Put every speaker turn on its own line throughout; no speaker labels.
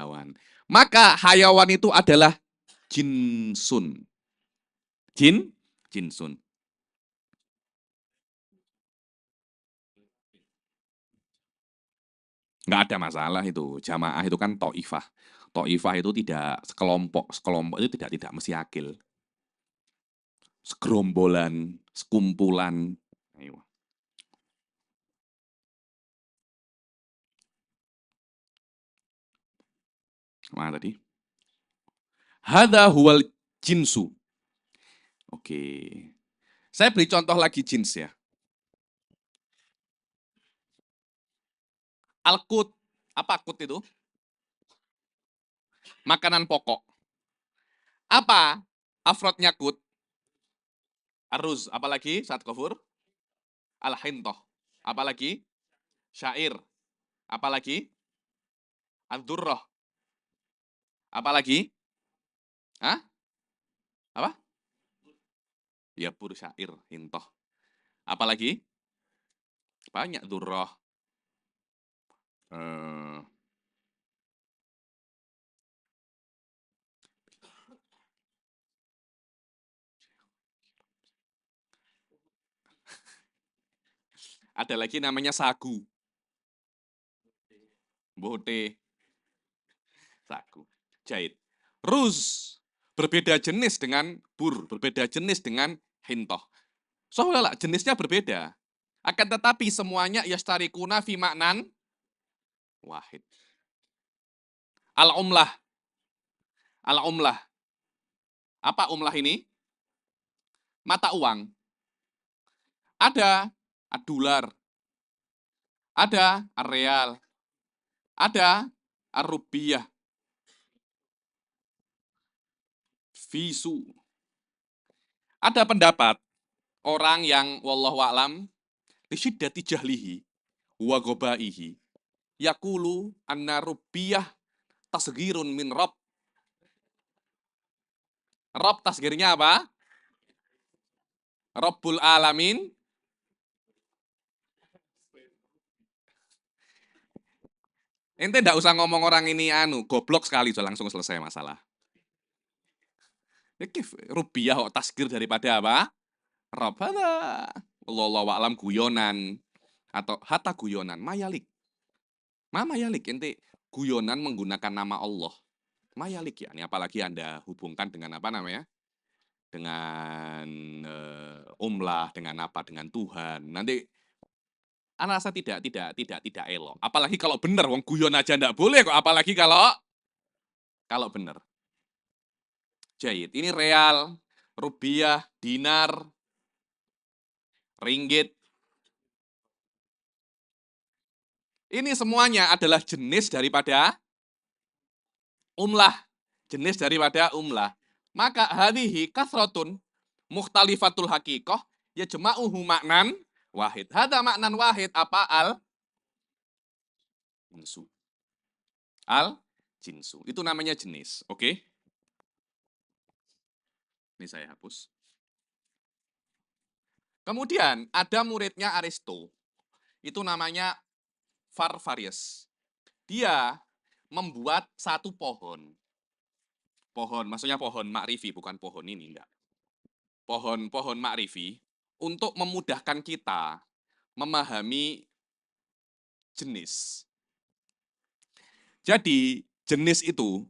hayawan. Maka hayawan itu adalah jinsun. Jinsun. Nggak ada masalah itu. Jamaah itu kan to'ifah. To'ifah itu tidak sekelompok. Sekelompok itu tidak mesti akil. Segerombolan, sekumpulan. Ayo. Mana tadi? Hadza huwal jinsu. Oke. Saya beri contoh lagi jins ya. Al-qut. Apa qut itu? Makanan pokok. Apa afrodnya qut? Aruz. Apalagi saat kufur? Al-hintoh. Apalagi? Syair. Apalagi? Ad-durrah. Apalagi? Hah? Apa? Ya pur syair, hintoh. Apalagi? Banyak durrah. Ada lagi namanya sagu. Bote. Sagu. Jahit. Ruz. Berbeda jenis dengan bur. Berbeda jenis dengan hintoh. Soalnya jenisnya berbeda. Akan tetapi semuanya yastarikuna fi maknan wahid. Al-umlah. Al-umlah. Apa umlah ini? Mata uang. Ada ad-dolar. Ada ar-real. Ada ar-rubiyah. Visu. Ada pendapat orang yang wallahu a'lam lisyiddati jahlihi wa ghobaihi yaqulu anna rubiyah tasghirun min rabb. Rabb tasghirnya apa? Rabbul alamin. Ente ndak usah ngomong orang ini goblok sekali so langsung selesai masalah. Rubiah kok tasghir daripada apa? Rabb. Wallahu a'lam guyonan atau hatta guyonan mayalik. Mayalik ente guyonan menggunakan nama Allah. Mayalik ya, ini apalagi Anda hubungkan dengan apa namanya? Dengan umlah, dengan apa? Dengan Tuhan. Nanti Ana rasa tidak elok. Apalagi kalau benar, wong guyon aja ndak boleh kok. Apalagi kalau benar. Jahit. Ini real, rupiah, dinar, ringgit. Ini semuanya adalah jenis daripada umlah. Jenis daripada umlah. Maka hadhihi kasratun mukhtalifatul haqiqah ya jama'uhu maknan wahid. Hada maknan wahid apa jinsu. Jinsu. Itu namanya jenis. Oke? Ini saya hapus. Kemudian ada muridnya Aristo. Itu namanya Farvarius. Dia membuat satu pohon. Pohon, maksudnya pohon ma'rifi, bukan pohon ini, enggak. Pohon ma'rifi untuk memudahkan kita memahami jenis. Jadi, jenis itu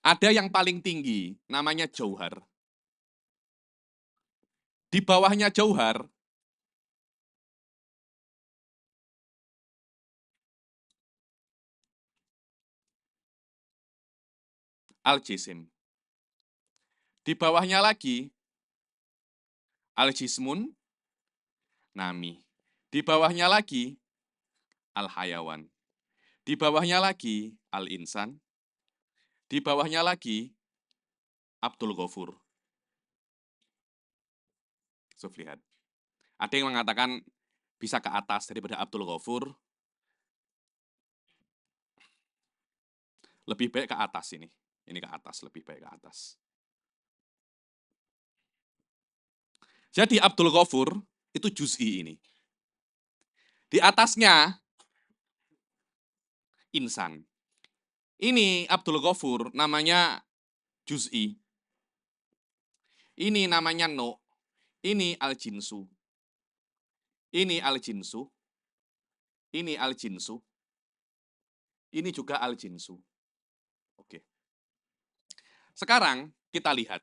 ada yang paling tinggi, namanya jauhar. Di bawahnya jauhar, al-jisim. Di bawahnya lagi, al-jismun, nami. Di bawahnya lagi, al-hayawan. Di bawahnya lagi, al-insan. Di bawahnya lagi, Abdul Ghafur. So, lihat. Ada yang mengatakan bisa ke atas daripada Abdul Ghafur. Lebih baik ke atas ini. Ini ke atas, lebih baik ke atas. Jadi Abdul Ghafur itu juz'i ini. Di atasnya insan. Ini Abdul Ghafur, namanya juz'i. Ini namanya no. Ini al-jinsu. Ini al-jinsu. Ini al-jinsu. Ini juga al-jinsu. Oke. Sekarang kita lihat.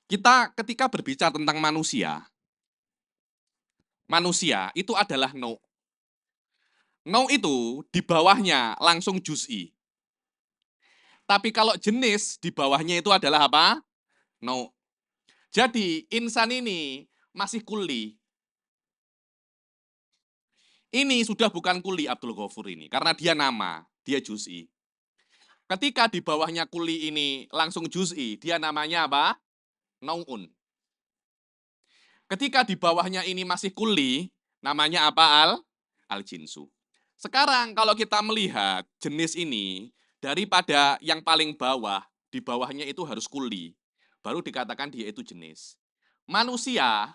Kita ketika berbicara tentang manusia itu adalah no. No itu di bawahnya langsung juz'i. Tapi kalau jenis di bawahnya itu adalah apa? No. Jadi insan ini masih kuli. Ini sudah bukan kuli Abdul Ghafur ini, karena dia nama, dia juz'i. Ketika di bawahnya kuli ini langsung juz'i, dia namanya apa? Nau'un. Ketika di bawahnya ini masih kuli, namanya apa? Al-jinsu. Sekarang kalau kita melihat jenis ini, daripada yang paling bawah, di bawahnya itu harus kuli. Baru dikatakan dia itu jenis. Manusia,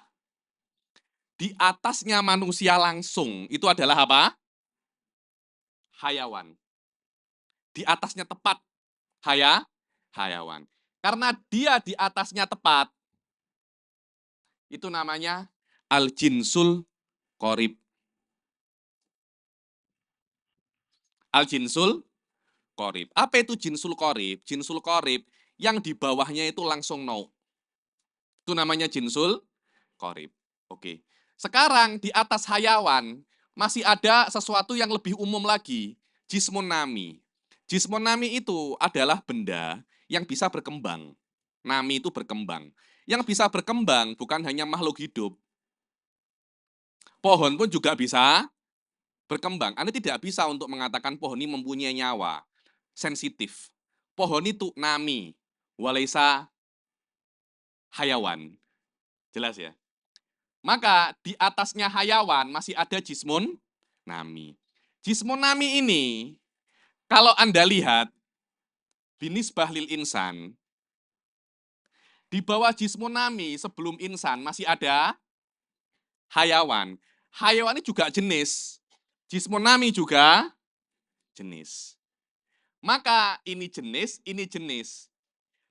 di atasnya manusia langsung, itu adalah apa? Hayawan. Di atasnya tepat, hayawan. Karena dia di atasnya tepat, itu namanya al-jinsul qorib. Al-jinsul qorib. Apa itu jinsul qorib? Jinsul qorib yang di bawahnya itu langsung no. Itu namanya jinsul qorib. Oke. Sekarang di atas hayawan masih ada sesuatu yang lebih umum lagi. Jismun nami. Jismun nami itu adalah benda yang bisa berkembang. Nami itu berkembang. Yang bisa berkembang bukan hanya makhluk hidup. Pohon pun juga bisa berkembang. Anda tidak bisa untuk mengatakan pohon ini mempunyai nyawa. Sensitif. Pohon itu nami. Walaisa hayawan. Jelas ya? Maka di atasnya hayawan masih ada jismun nami. Jismun nami ini, kalau Anda lihat, binisbah lil insan, di bawah jismun nami sebelum insan masih ada hayawan. Hayawan ini juga jenis. Jismun nami juga jenis. Maka ini jenis.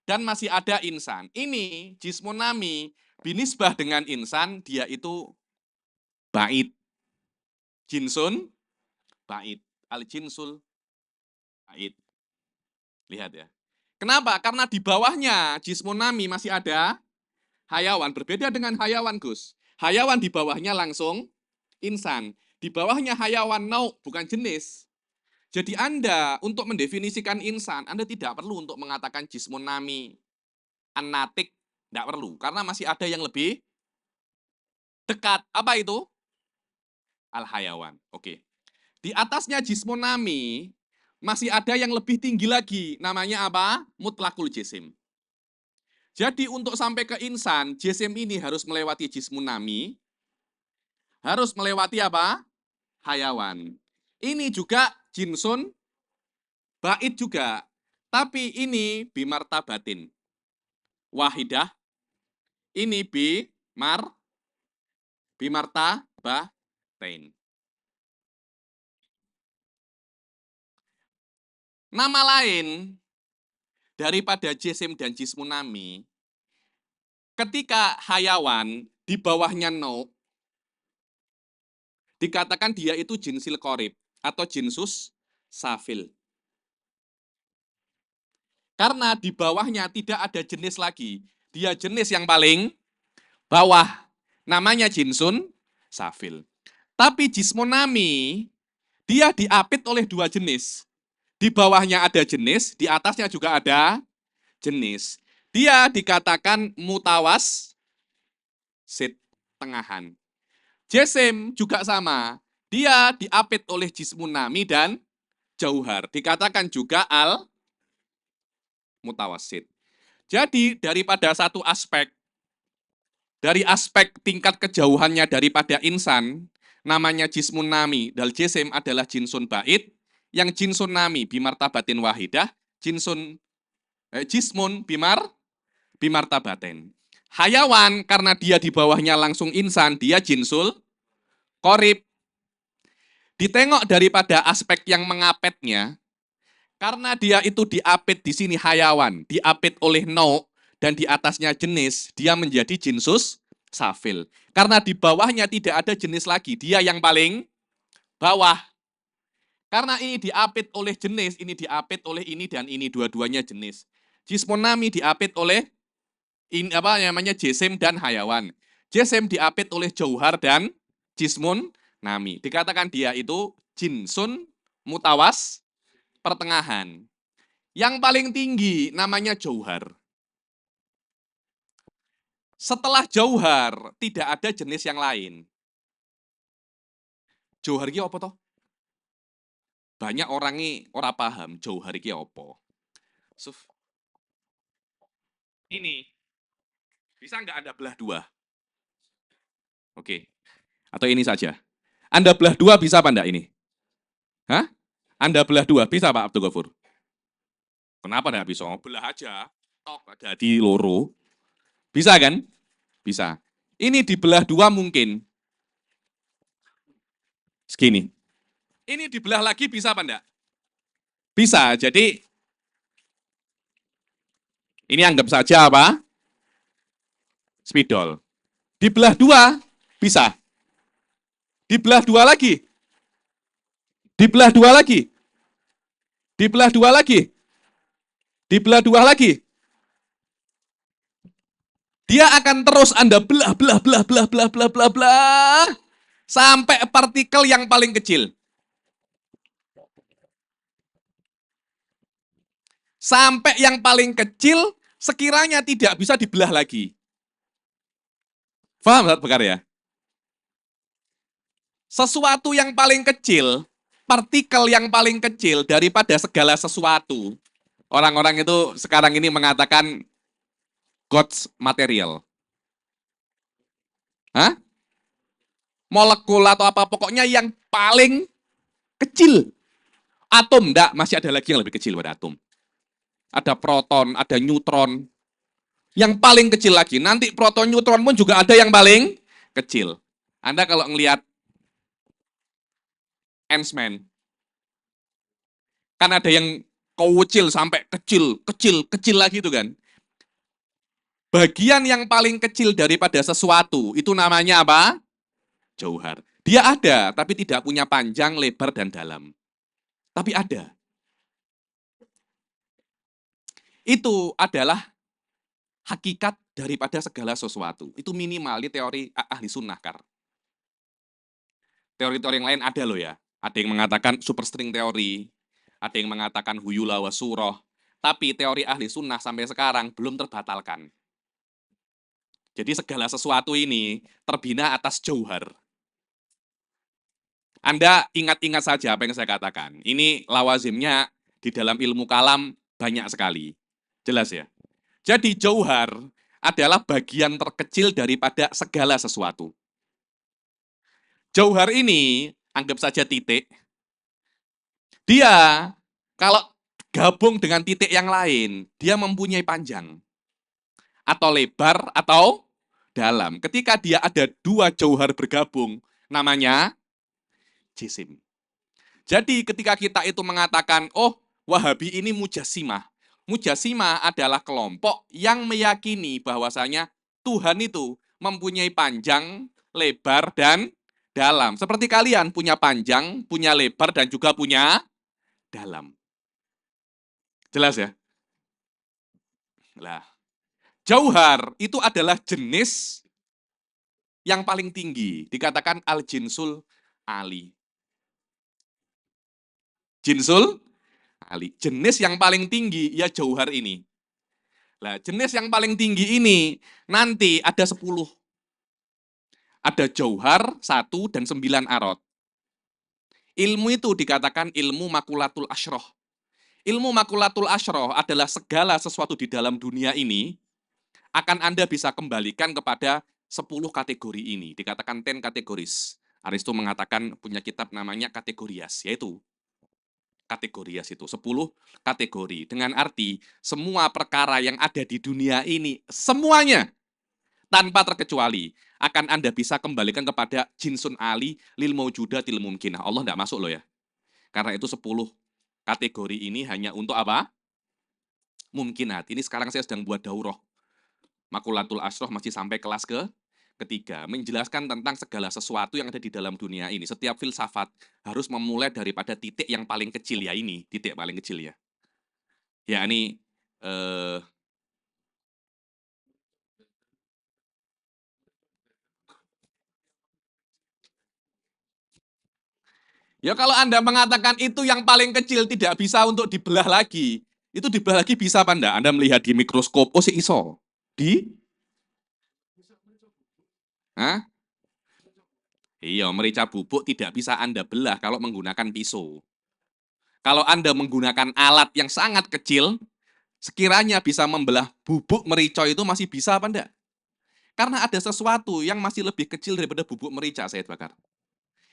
Dan masih ada insan. Ini jismun nami, binisbah dengan insan, dia itu bait. Jinsun, bait. Al-jinsul, bait. Lihat ya. Kenapa? Karena di bawahnya jismun nami masih ada hayawan. Berbeda dengan hayawan, Gus. Hayawan di bawahnya langsung insan. Di bawahnya hayawan nau, bukan jenis. Jadi Anda untuk mendefinisikan insan, Anda tidak perlu untuk mengatakan jismun nami, anatik, tidak perlu. Karena masih ada yang lebih dekat. Apa itu? Al-hayawan. Oke. Di atasnya jismun nami, masih ada yang lebih tinggi lagi. Namanya apa? Mutlakul jisim. Jadi untuk sampai ke insan, jisim ini harus melewati jismun nami, harus melewati apa? Hayawan. Ini juga jinsun, bait juga. Tapi ini bimartabatin. Wahidah. Ini bimartabatain. Nama lain daripada jisim dan jismun nami, ketika hayawan di bawahnya no, dikatakan dia itu jinsil qorib atau jinsus safil. Karena di bawahnya tidak ada jenis lagi. Dia jenis yang paling bawah. Namanya jinsun safil. Tapi jismun nami, dia diapit oleh dua jenis. Di bawahnya ada jenis, di atasnya juga ada jenis. Dia dikatakan mutawas sit, tengahan. Jisim juga sama. Dia diapit oleh jismun nami dan jauhar. Dikatakan juga al mutawasit. Jadi daripada satu aspek, dari aspek tingkat kejauhannya daripada insan, namanya jismun nami, dal jisim adalah jinsun bait, yang jinsun nami bimartabatin wahidah, jismun bimartabatin. Hayawan karena dia di bawahnya langsung insan, dia jinsul qorib. Ditengok daripada aspek yang mengapetnya, Karena dia itu diapit di sini hayawan, diapit oleh nau, dan di atasnya jenis, dia menjadi jinsus safil. Karena di bawahnya tidak ada jenis lagi, dia yang paling bawah. Karena ini diapit oleh jenis, ini diapit oleh ini dan ini, dua-duanya jenis. Jismun nami diapit oleh ini apa namanya jisim dan hayawan. Jisim diapit oleh jauhar dan jismun nami. Dikatakan dia itu jinsun mutawas pertengahan. Yang paling tinggi namanya jauhar. Setelah jauhar, tidak ada jenis yang lain. Jauhar iki apa toh? Banyak orang ini ora paham jauhar iki apa. Suf. Ini bisa nggak Anda belah dua? Oke. Atau ini saja. Anda belah dua bisa apa enggak ini? Hah? Anda belah dua bisa Pak Abdul Ghafur? Kenapa enggak bisa? Belah aja. Tok ada di loro. Bisa kan? Bisa. Ini dibelah dua mungkin. Segini. Ini dibelah lagi bisa apa enggak? Bisa. Jadi ini anggap saja apa? Spidol. Dibelah dua bisa. Dibelah dua lagi. Dibelah dua lagi. Dibelah dua lagi. Dibelah dua lagi. Dia akan terus Anda belah, belah, belah, belah, belah, belah, belah, belah, sampai partikel yang paling kecil. Sampai yang paling kecil sekiranya tidak bisa dibelah lagi. Paham, Ustaz Bekar ya? Sesuatu yang paling kecil, partikel yang paling kecil daripada segala sesuatu. Orang-orang itu sekarang ini mengatakan God's material. Hah? Molekul atau apa, pokoknya yang paling kecil. Atom, enggak, masih ada lagi yang lebih kecil pada atom. Ada proton, ada neutron. Yang paling kecil lagi, nanti proton, neutron pun juga ada yang paling kecil. Anda kalau ngelihat Ant-Man, kan ada yang kecil sampai kecil, kecil, kecil lagi itu kan. Bagian yang paling kecil daripada sesuatu, itu namanya apa? Jauhar. Dia ada, tapi tidak punya panjang, lebar, dan dalam. Tapi ada. Itu adalah hakikat daripada segala sesuatu. Itu minimal di teori ahli sunnah, Kar. Teori-teori yang lain ada loh ya. Ada yang mengatakan superstring teori, ada yang mengatakan huyula wa surah. Tapi teori ahli sunnah sampai sekarang belum terbatalkan. Jadi segala sesuatu ini terbina atas jauhar. Anda ingat-ingat saja apa yang saya katakan. Ini lawazimnya di dalam ilmu kalam banyak sekali. Jelas ya? Jadi jauhar adalah bagian terkecil daripada segala sesuatu. Jauhar ini, anggap saja titik. Dia, kalau gabung dengan titik yang lain, dia mempunyai panjang. Atau lebar, atau dalam. Ketika dia ada dua jauhar bergabung, namanya jisim. Jadi ketika kita itu mengatakan, oh Wahabi ini mujassimah. Mujassimah adalah kelompok yang meyakini bahwasanya Tuhan itu mempunyai panjang, lebar, dan dalam. Seperti kalian punya panjang, punya lebar, dan juga punya dalam. Jelas ya? Nah, jauhar itu adalah jenis yang paling tinggi. Dikatakan al-jinsul ali. Jinsul ali. Jenis yang paling tinggi, ya jauhar ini. Nah, jenis yang paling tinggi ini nanti ada 10. Ada jauhar 1 dan 9 arot. Ilmu itu dikatakan ilmu makulatul asyroh. Ilmu makulatul asyroh adalah segala sesuatu di dalam dunia ini akan Anda bisa kembalikan kepada 10 kategori ini. Dikatakan 10 kategoris. Aristo mengatakan punya kitab namanya kategorias, yaitu kategorias itu 10 kategori. Dengan arti semua perkara yang ada di dunia ini, semuanya tanpa terkecuali akan Anda bisa kembalikan kepada jinsun ali lil maujudatil mumkinah. Allah tidak masuk loh ya. Karena itu 10 Kategori ini hanya untuk apa? Mumkinat. Ini sekarang saya sedang buat daurah. Makulatul Asroh masih sampai kelas ketiga. Menjelaskan tentang segala sesuatu yang ada di dalam dunia ini. Setiap filsafat harus memulai daripada titik yang paling kecil ya ini. Titik paling kecil ya. Ya ini ya kalau Anda mengatakan itu yang paling kecil tidak bisa untuk dibelah lagi. Itu dibelah lagi bisa apa enggak? Anda melihat di mikroskop, oh si iso. Di? Hah? Iya, merica bubuk tidak bisa Anda belah kalau menggunakan pisau. Kalau Anda menggunakan alat yang sangat kecil, sekiranya bisa membelah bubuk merica itu masih bisa apa enggak? Karena ada sesuatu yang masih lebih kecil daripada bubuk merica, Said Bakar.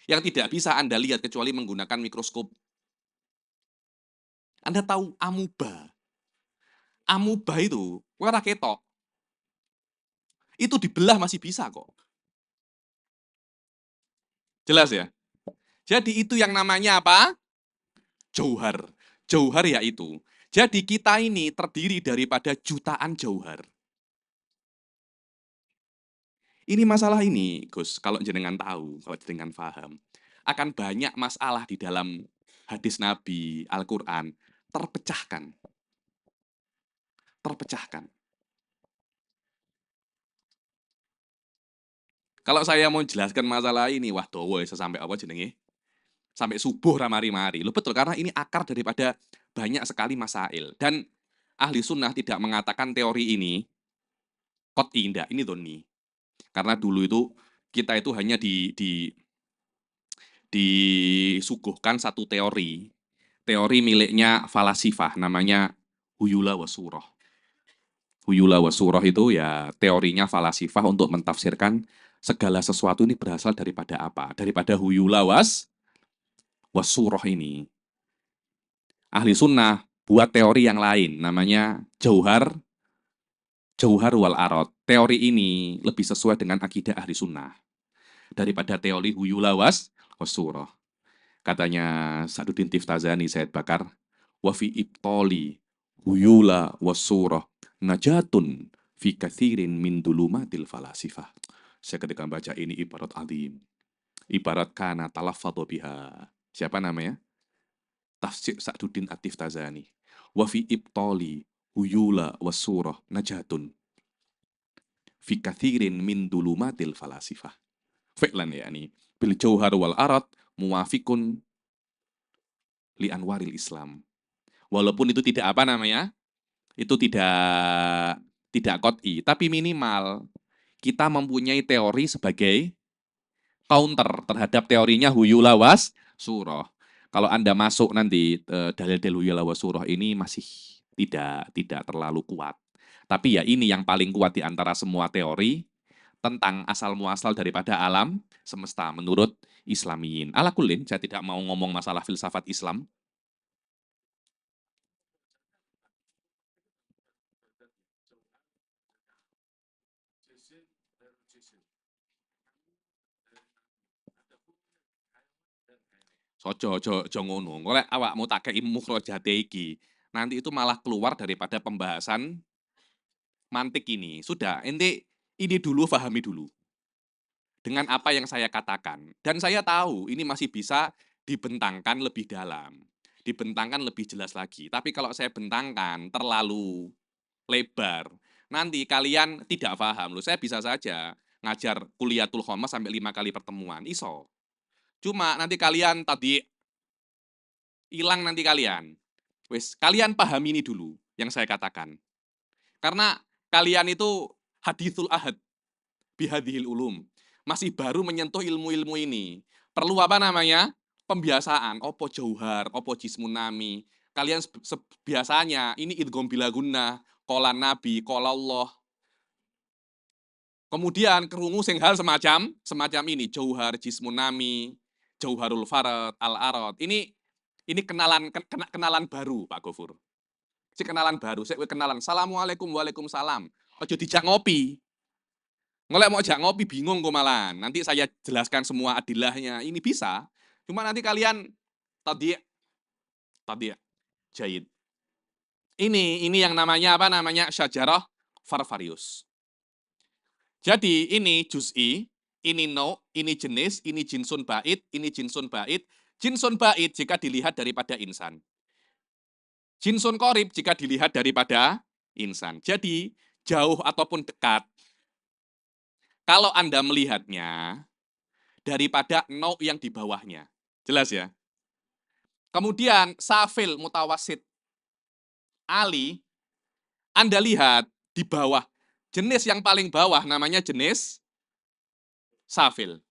Yang tidak bisa Anda lihat kecuali menggunakan mikroskop. Anda tahu amuba. Amuba itu, ora ketok. Itu dibelah masih bisa kok. Jelas ya? Jadi itu yang namanya apa? Jauhar. Jauhar ya itu. Jadi kita ini terdiri daripada jutaan jauhar. Ini masalah ini, Gus, kalau jenengan tahu, kalau jenengan paham, akan banyak masalah di dalam hadis Nabi, Al-Quran, terpecahkan. Terpecahkan. Kalau saya mau jelaskan masalah ini, wah dowo sampai apa jenenge? Sampai subuh ramari-mari. Loh betul, karena ini akar daripada banyak sekali masail. Dan ahli sunnah tidak mengatakan teori ini qot'i, indah, ini doni. Karena dulu itu kita itu hanya disuguhkan satu teori miliknya falasifah, namanya Huyula Wasuroh. Huyula Wasuroh itu ya teorinya falasifah untuk mentafsirkan segala sesuatu ini berasal daripada apa? Daripada Huyula Wasuroh ini. Ahli sunnah buat teori yang lain, namanya Jauhar wal Arad. Teori ini lebih sesuai dengan akidah ahli sunnah daripada teori Huyula Wasuroh. Katanya Sa'duddin Tiftazani, Said Bakar, wa fi ibtali huyula wasurah najatun fi kathirin min dulumatil falasifah. Saya ketika baca ini ibarat azim. Ibarat kana talaffadhu biha. Siapa namanya? Tafsir Sa'duddin At-Tiftazani. Wa fi ibtali huyula wasurah najatun fi kathirin min dulumatil falasifah. Fi'lan ya ini. Bil jauhar wal arad muwafikun li anwaril Islam. Walaupun itu tidak apa namanya, itu tidak qot'i, tapi minimal kita mempunyai teori sebagai counter terhadap teorinya Huyula Wasuroh. Kalau Anda masuk nanti dalil-dalil Huyula Wasuroh ini masih tidak terlalu kuat. Tapi ya ini yang paling kuat di antara semua teori tentang asal muasal daripada alam semesta menurut Islamiyin. Ala kullin, saya tidak mau ngomong masalah filsafat Islam. Sojo, ojo ngono. Engko lek awakmu tak kei mukhrajate iki, nanti itu malah keluar daripada pembahasan mantik ini. Sudah, ente ini dulu pahami dulu dengan apa yang saya katakan. Dan saya tahu ini masih bisa dibentangkan lebih dalam, dibentangkan lebih jelas lagi. Tapi kalau saya bentangkan terlalu lebar, nanti kalian tidak paham. Loh, saya bisa saja ngajar kuliatul khomas sampai 5 kali pertemuan. Iso. Cuma nanti kalian tadi hilang nanti kalian. Wes, kalian pahami ini dulu yang saya katakan. Karena kalian itu hadithul ahad bihadhil ulum. Masih baru menyentuh ilmu-ilmu ini. Perlu apa namanya? Pembiasaan. Opo jauhar, opo jismun nami. Kalian biasanya ini idgham bila gunnah, qala nabi, qala Allah. Kemudian kerungu sing hal semacam ini, jauhar jismun nami, jauharul farad, al arad. Ini kenalan baru, Pak Gofur. Si kenalan baru, saya kenalan. Assalamualaikum, waalaikumsalam. Ojo dijak ngopi. Ngolek mau jak ngopi bingung kok malah. Nanti saya jelaskan semua adilahnya. Ini bisa. Cuma nanti kalian tadi Tadi ya, jayid. Ini yang namanya apa namanya? Syajarah Farvarius. Jadi ini juz'i, ini no, ini jenis, ini jinsun bait, ini jinsun bait. Jinsun bait jika dilihat daripada insan. Jinsun qorib jika dilihat daripada insan. Jadi jauh ataupun dekat, kalau Anda melihatnya daripada no yang di bawahnya. Jelas ya? Kemudian safil mutawasid ali, Anda lihat di bawah. Jenis yang paling bawah namanya jenis safil.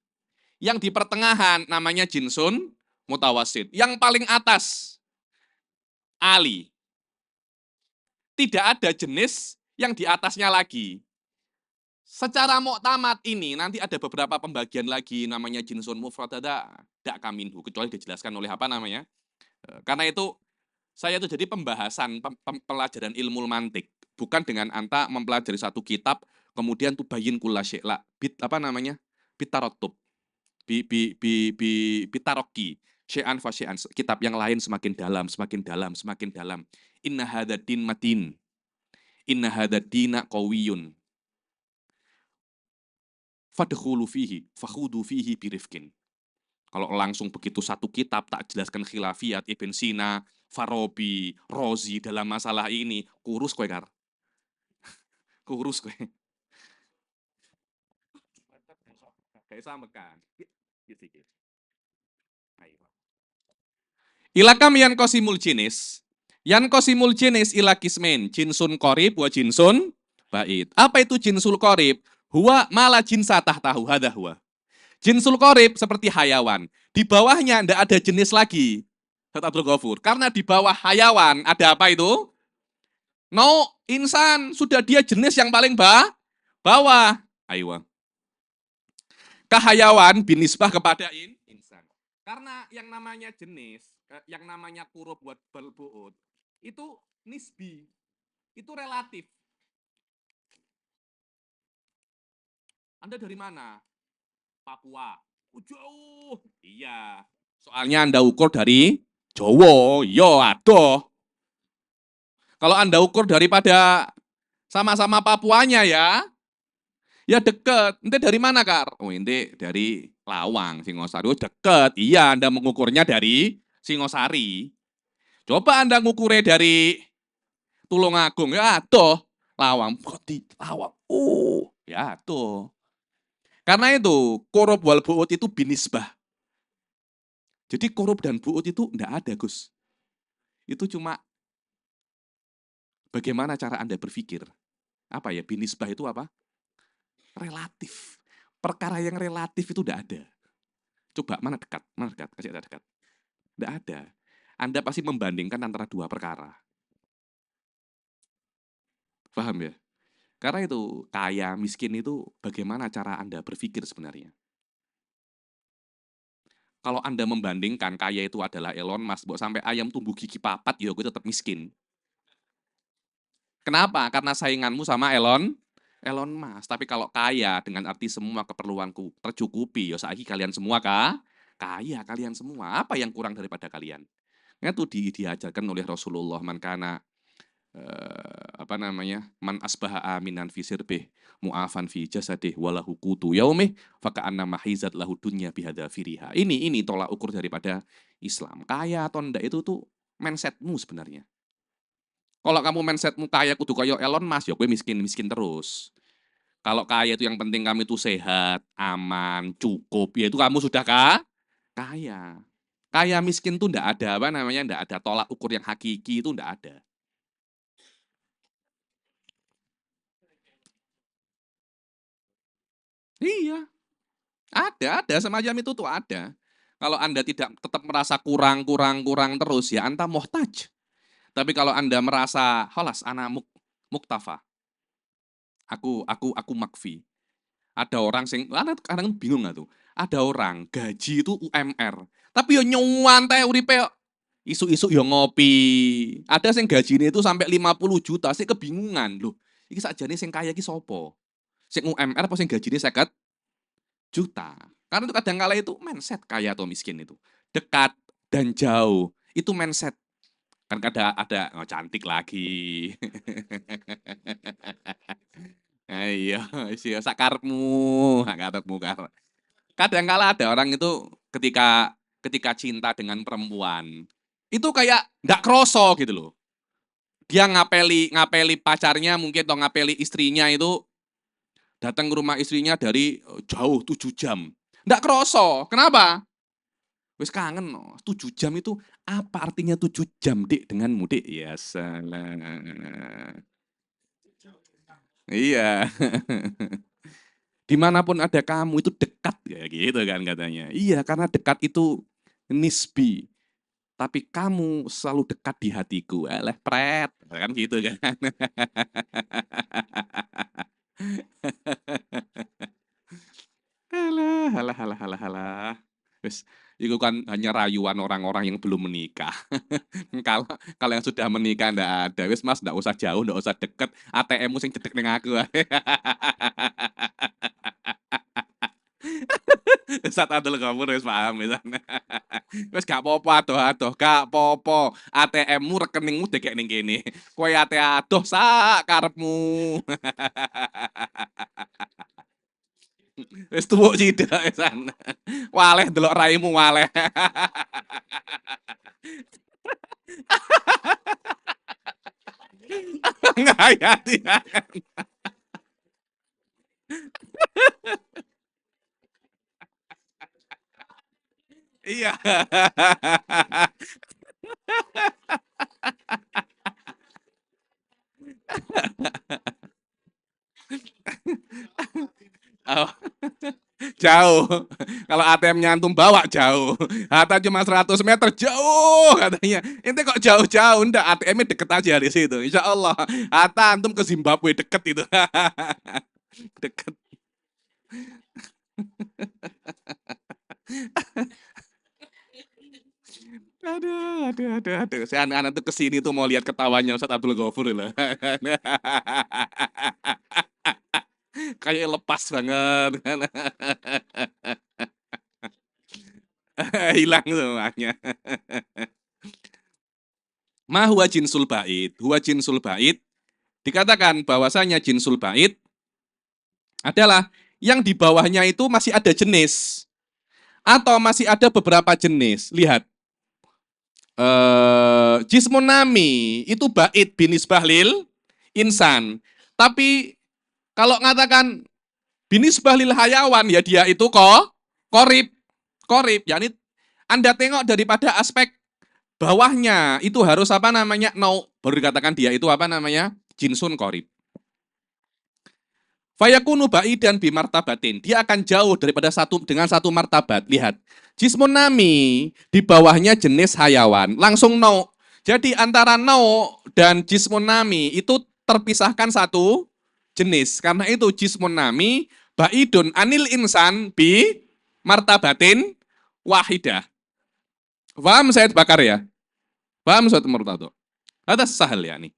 Yang di pertengahan namanya jinsun mutawasid. Yang paling atas ali. Tidak ada jenis yang di atasnya lagi. Secara muktamad ini nanti ada beberapa pembagian lagi namanya jinsun mufradada dak kaminhu, kecuali dijelaskan oleh apa namanya. Karena itu saya itu jadi pelajaran ilmu mantik, bukan dengan anta mempelajari satu kitab kemudian tuh bayin kula syekla bit apa namanya bitarotub bitaroki syai'an fa syai'an, kitab yang lain semakin dalam semakin dalam semakin dalam. Inna hadza din matin, inna hadza dina qawiyun, fadkhulu fihi fakhudu fihi birifkin. Kalau langsung begitu satu kitab tak jelaskan khilafiyat Ibn Sina, Farabi, Rozi dalam masalah ini, kurus kowe kar. Kurus kowe. Kayak sama kan. Ilakam yan kosimul jinis. Yan kosimul jinis ila kismin. Jinsun korib wa jinsun bait. Apa itu jinsul korib? Huwa mala jinsa tahtahu hadha huwa. Jinsul korib seperti hayawan. Di bawahnya tidak ada jenis lagi. Abdul Ghafur. Karena di bawah hayawan ada apa itu? No, insan. Sudah dia jenis yang paling bawah. Ayo. Kahayawan binisbah kepada insan. Karena yang namanya jenis, yang namanya kurub buat balbuut, itu nisbi. Itu relatif. Anda dari mana? Papua. Jauh. Iya. Soalnya Anda ukur dari Jawa. Yo, aduh. Kalau Anda ukur daripada sama-sama Papuanya ya deket. Ente dari mana, Kar? Oh, ente dari Lawang, Singosari. Oh, deket. Iya, Anda mengukurnya dari Singosari. Coba Anda ngukurnya dari Tulungagung. Ya, aduh. Lawang. Di Lawang. Ya, tuh. Karena itu, korup wal bu'ud itu binisbah. Jadi korup dan bu'ud itu enggak ada, Gus. Itu cuma bagaimana cara Anda berpikir. Apa ya, binisbah itu apa? Relatif. Perkara yang relatif itu enggak ada. Coba, mana dekat? Mana dekat? Kasih ada dekat. Enggak ada. Anda pasti membandingkan antara dua perkara. Paham ya? Karena itu, kaya, miskin itu bagaimana cara Anda berpikir sebenarnya. Kalau Anda membandingkan kaya itu adalah Elon Musk, sampai ayam tumbuh gigi papat, ya gue tetap miskin. Kenapa? Karena sainganmu sama Elon Musk. Tapi kalau kaya dengan arti semua keperluanku tercukupi, ya saiki kalian semua kaya kalian semua. Apa yang kurang daripada kalian? Itu diajarkan oleh Rasulullah, man kana apa namanya? Man asbaha aminan fi sirbih mu'afan fi jasadih walahu qutu yaumih faka'anna mahizat lahu dunya bihadzafiriha. Ini tolak ukur daripada Islam. Kaya atau enggak itu tuh mindsetmu sebenarnya. Kalau kamu mindsetmu kaya kudu kaya Elon Musk, ya gue miskin terus. Kalau kaya itu yang penting kamu itu sehat, aman, cukup, ya itu kamu sudah kaya. Kaya miskin tuh enggak ada apa namanya, enggak ada tolak ukur yang hakiki, itu enggak ada. Iya. Ada semacam itu tuh ada. Kalau Anda tidak tetap merasa kurang terus, ya Anda muhtaj. Tapi kalau Anda merasa, halas, anak muktafa. Aku makfi. Ada orang sing, kadang bingung nggak tuh? Ada orang gaji itu UMR, tapi yo nyuwantai uripe isu-isu yo ngopi. Ada sing gaji itu sampai 50 juta, sih kebingungan loh. Iki sakjane sing kaya iki sopo? Sing UMR apa sing gajine 50 juta? Karena itu kadang kala itu mindset kaya atau miskin itu. Dekat dan jauh, itu mindset. Kan ada oh, cantik lagi. Iya, iya sakarepmu, sakarepmu karo. Kadang kala ada orang itu ketika ketika cinta dengan perempuan, itu kayak nggak kroso gitu loh. Dia ngapeli ngapeli pacarnya mungkin atau ngapeli istrinya itu datang ke rumah istrinya dari jauh 7 jam. Nggak kroso. Kenapa? Wis kangen no. 7 jam itu apa artinya 7 jam, Dik, denganmu, Dik? Ya salah. Iya. Dimanapun ada kamu itu dekat ya gitu kan katanya. Iya karena dekat itu nisbi. Tapi kamu selalu dekat di hatiku. Alah pret. Kan gitu kan. Alah, alah, alah, alah, alah. Wis, itu kan hanya rayuan orang-orang yang belum menikah. Kalau kalau yang sudah menikah ndak ada. Wis Mas ndak usah jauh, ndak usah deket. ATM-mu sing cedek ning aku. Ustaz Abdul Ghafur wis paham wis. Wis gak apa-apa adoh-adoh, gak apa-apa. ATM-mu rekeningmu dikek ning kene. Kowe ate adoh sak karepmu. Wis tuwuk sithik wisan. Waleh ndelok raimu waleh. Ngayati. Iya. Oh, jauh. Kalau ATM-nya antum bawa jauh. Hatta cuma 100 meter jauh katanya. Ente kok jauh-jauh? Ndak, ATM-nya deket aja di situ. Insya Allah. Hatta antum ke Zimbabwe deket itu. Deket. Aduh. Saya anak-anak tuh kesini tuh mau lihat ketawanya Ustaz Abdul Ghafur lah. Kayak lepas banget. Hilang semuanya. Ma huwa jinsul bait. Huwa jinsul bait. Dikatakan bahwasanya jinsul bait adalah yang di bawahnya itu masih ada jenis. Atau masih ada beberapa jenis. Lihat. Jismun nami itu bait binisbah lil insan. Tapi kalau ngatakan binisbah lil hayawan ya dia itu korib. Korib. Yani Anda tengok daripada aspek bawahnya itu harus apa namanya? No, baru dikatakan dia itu apa namanya? Jinsun korib. Fayakunu ba'idan bi martabatin. Dia akan jauh daripada dengan satu martabat. Lihat. Jismun nami di bawahnya jenis hayawan. Langsung no. Jadi antara no dan jismun nami itu terpisahkan satu jenis. Karena itu jismun nami ba'idun anil insan bi martabatin wahidah. Paham Said Bakar ya? Paham Said Murtado? Ada sahal ya nih.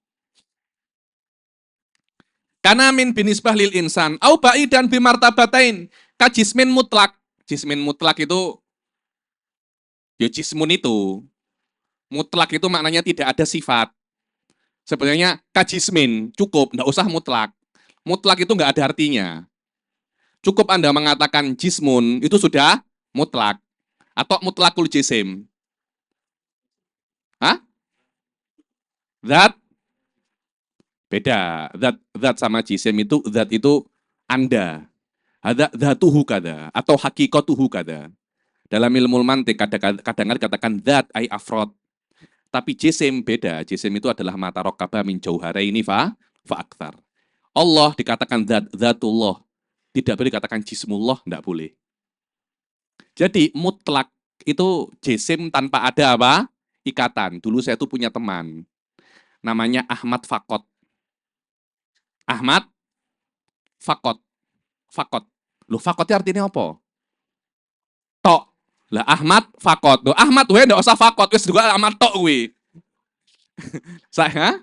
Karena min binisbah lil insan au ba'idan bi martabatain ka jismin mutlak. Jismin mutlak itu ya jismun itu. Mutlak itu maknanya tidak ada sifat. Sebenarnya kajismin cukup, enggak usah mutlak. Mutlak itu enggak ada artinya. Cukup Anda mengatakan jismun itu sudah mutlak atau mutlakul jisim. Hah? Zat beda. Zat sama jisim itu zat itu Anda. Ada zatuhu kada atau hakikatuhu kada. Dalam ilmu mantik kadang-kadang dikatakan zat ai afrod. Tapi jisim beda. Jisim itu adalah mata rokabah min jauharaini fa akthar. Allah dikatakan zatullah. Tidak boleh dikatakan jismullah, tidak boleh. Jadi mutlak itu jisim tanpa ada apa? Ikatan. Dulu saya tuh punya teman. Namanya Ahmad Fakot. Ahmad Fakot. Fakot. Loh, fakotnya artinya apa? Tok. Lah Ahmad Fakot. Loh, Ahmad we ndak usah Fakot, wis juga Ahmad tok kuwi. Saya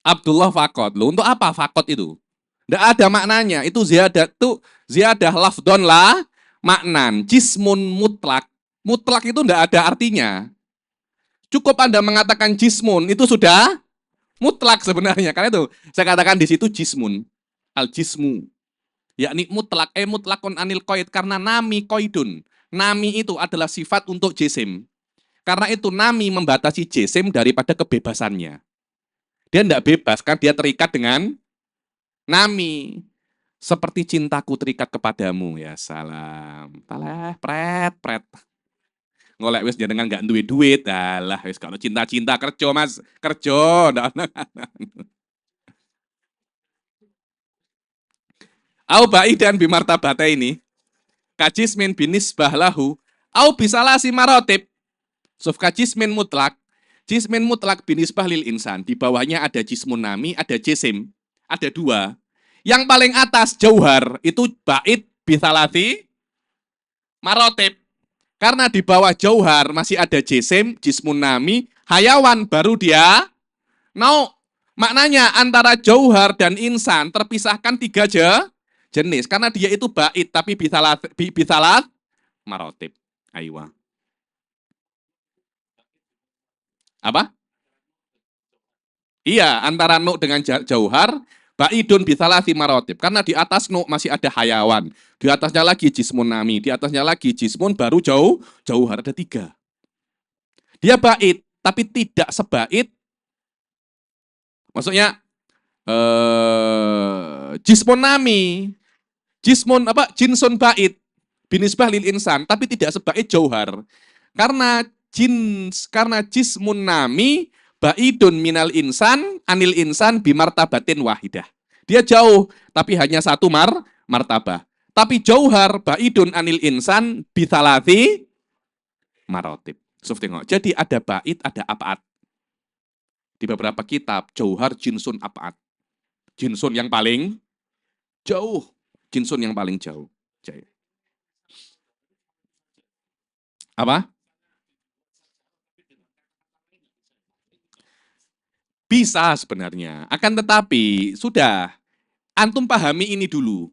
Abdullah Fakot. Loh, untuk apa Fakot itu? Ndak ada maknanya. Itu ziyadah lafdon lah maknan. Jismun mutlak. Mutlak itu ndak ada artinya. Cukup Anda mengatakan jismun, itu sudah mutlak sebenarnya. Karena itu saya katakan di situ jismun, al-jismu. Yakni mutlak, mutlakun anil qaid, karena nami qaidun. Nami itu adalah sifat untuk jisim. Karena itu nami membatasi jisim daripada kebebasannya. Dia tidak bebas, kan dia terikat dengan nami. Seperti cintaku terikat kepadamu. Ya salam. Talah, pret, pret. Ngolek wis jenengan gak duwe duit. Alah, wis kalau cinta-cinta kerja, Mas. Kerja. Au ba'idan bimartabata ini. Kajismin binisbah lahu. Au bisalah si marotib. Suf kajismin mutlak. Jismin mutlak binisbah lil insan. Di bawahnya ada jismun nami, ada jisim. Ada dua. Yang paling atas jauhar itu bait bisalati marotib. Karena di bawah jauhar masih ada jisim, jismun nami, hayawan baru dia. Now, maknanya antara jauhar dan insan terpisahkan tiga jenis. Karena dia itu bait tapi bisalat marotib. Aywa. Apa? Iya, antara nuk dengan jauhar, baidun bisalati marotib. Karena di atas nuk masih ada hayawan. Di atasnya lagi jismun nami. Di atasnya lagi jismun baru jauhar. Ada tiga. Dia bait, tapi tidak sebait. Maksudnya, jismun nami. Jismun apa? Jinsun bait. Binisbah lil insan. Tapi tidak sebait jauhar. Karena jismun nami baidun minal insan anil insan bimartabatin wahidah. Dia jauh tapi hanya satu martabah. Tapi jauhar baidun anil insan bisalati marotib. Tengok. Jadi ada bait, ada apaat. Di beberapa kitab jauhar jinsun apaat. Jinsun yang paling jauh. Jinsun yang paling jauh. Apa? Bisa sebenarnya. Akan tetapi, sudah. Antum pahami ini dulu.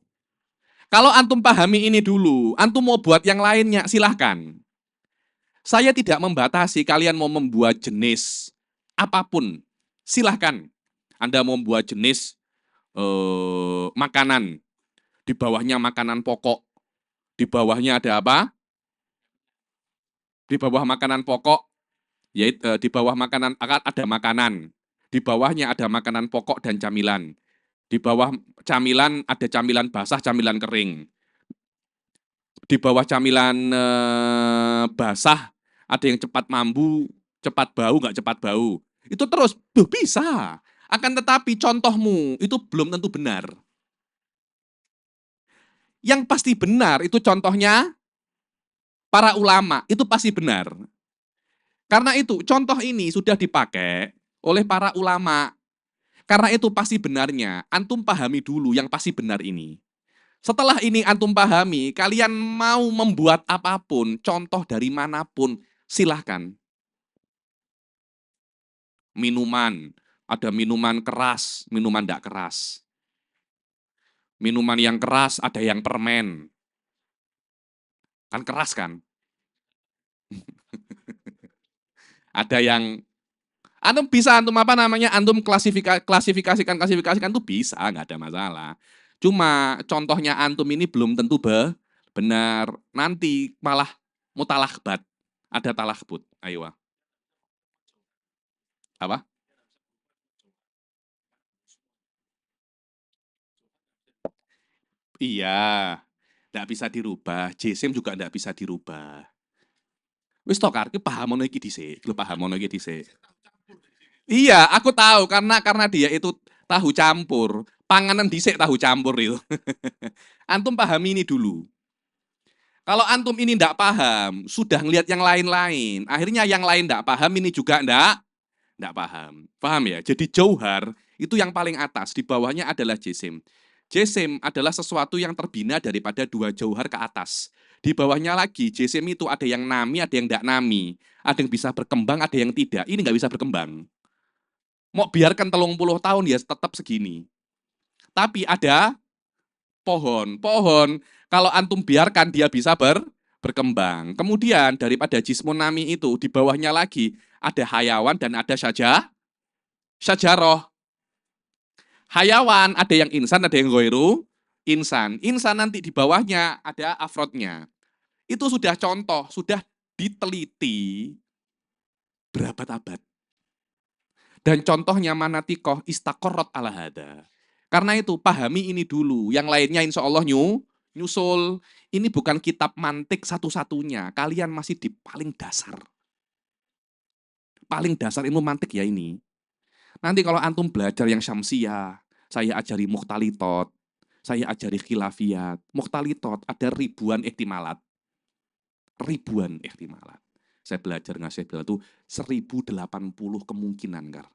Kalau antum pahami ini dulu, antum mau buat yang lainnya, silahkan. Saya tidak membatasi kalian mau membuat jenis apapun. Silahkan. Anda mau membuat jenis makanan. Di bawahnya makanan pokok. Di bawahnya ada apa? Di bawah makanan pokok, yaitu di bawah makanan ada makanan. Di bawahnya ada makanan pokok dan camilan. Di bawah camilan ada camilan basah, camilan kering. Di bawah camilan basah ada yang cepat mambu, cepat bau, nggak cepat bau. Itu terus bisa. Akan tetapi contohmu itu belum tentu benar. Yang pasti benar itu contohnya para ulama, itu pasti benar. Karena itu contoh ini sudah dipakai oleh para ulama. Karena itu pasti benarnya, antum pahami dulu yang pasti benar ini. Setelah ini antum pahami, kalian mau membuat apapun, contoh dari manapun, silahkan. Minuman, ada minuman keras, minuman tidak keras. Minuman yang keras, ada yang permen. Kan keras kan? Ada yang antum bisa antum apa namanya? Antum klasifikasikan tuh bisa, nggak ada masalah. Cuma contohnya antum ini belum tentu benar. Nanti malah mutalakbat. Ada talakbut. Ayo. Apa? Iya. Nggak bisa dirubah. Jisim juga nggak bisa dirubah. Wis to karep paham ngono iki dhisik. Lu paham ngono iki dhisik. Iya, aku tahu karena dia itu tahu campur. Panganan dhisik tahu campur itu. Antum pahami ini dulu. Kalau antum ini ndak paham, sudah ngelihat yang lain-lain. Akhirnya yang lain ndak paham, ini juga ndak paham. Paham ya? Jadi jauhar itu yang paling atas, di bawahnya adalah jisim. Jisim adalah sesuatu yang terbina daripada dua jauhar ke atas. Di bawahnya lagi, jisim itu ada yang nami, ada yang ndak nami. Ada yang bisa berkembang, ada yang tidak. Ini nggak bisa berkembang. Mau biarkan 30 tahun ya tetap segini. Tapi ada pohon. Pohon, kalau antum biarkan dia bisa berkembang. Kemudian daripada jismonami itu di bawahnya lagi ada hayawan dan ada syajaroh. Hayawan ada yang insan, ada yang goiru insan. Insan nanti di bawahnya ada afrodnya. Itu sudah contoh, sudah diteliti berabad-abad. Dan contohnya manatikoh istakorot ala hada. Karena itu pahami ini dulu, yang lainnya insya Allah nyusul. Ini bukan kitab mantik satu-satunya, kalian masih di paling dasar. Paling dasar ilmu mantik ya ini. Nanti kalau antum belajar yang syamsiyah, saya ajari mukhtalitot, saya ajari khilafiyat. Mukhtalitot ada ribuan ihtimalat. Ribuan ihtimalat. Saya belajar ngasih bela itu 1080 kemungkinan, Kar.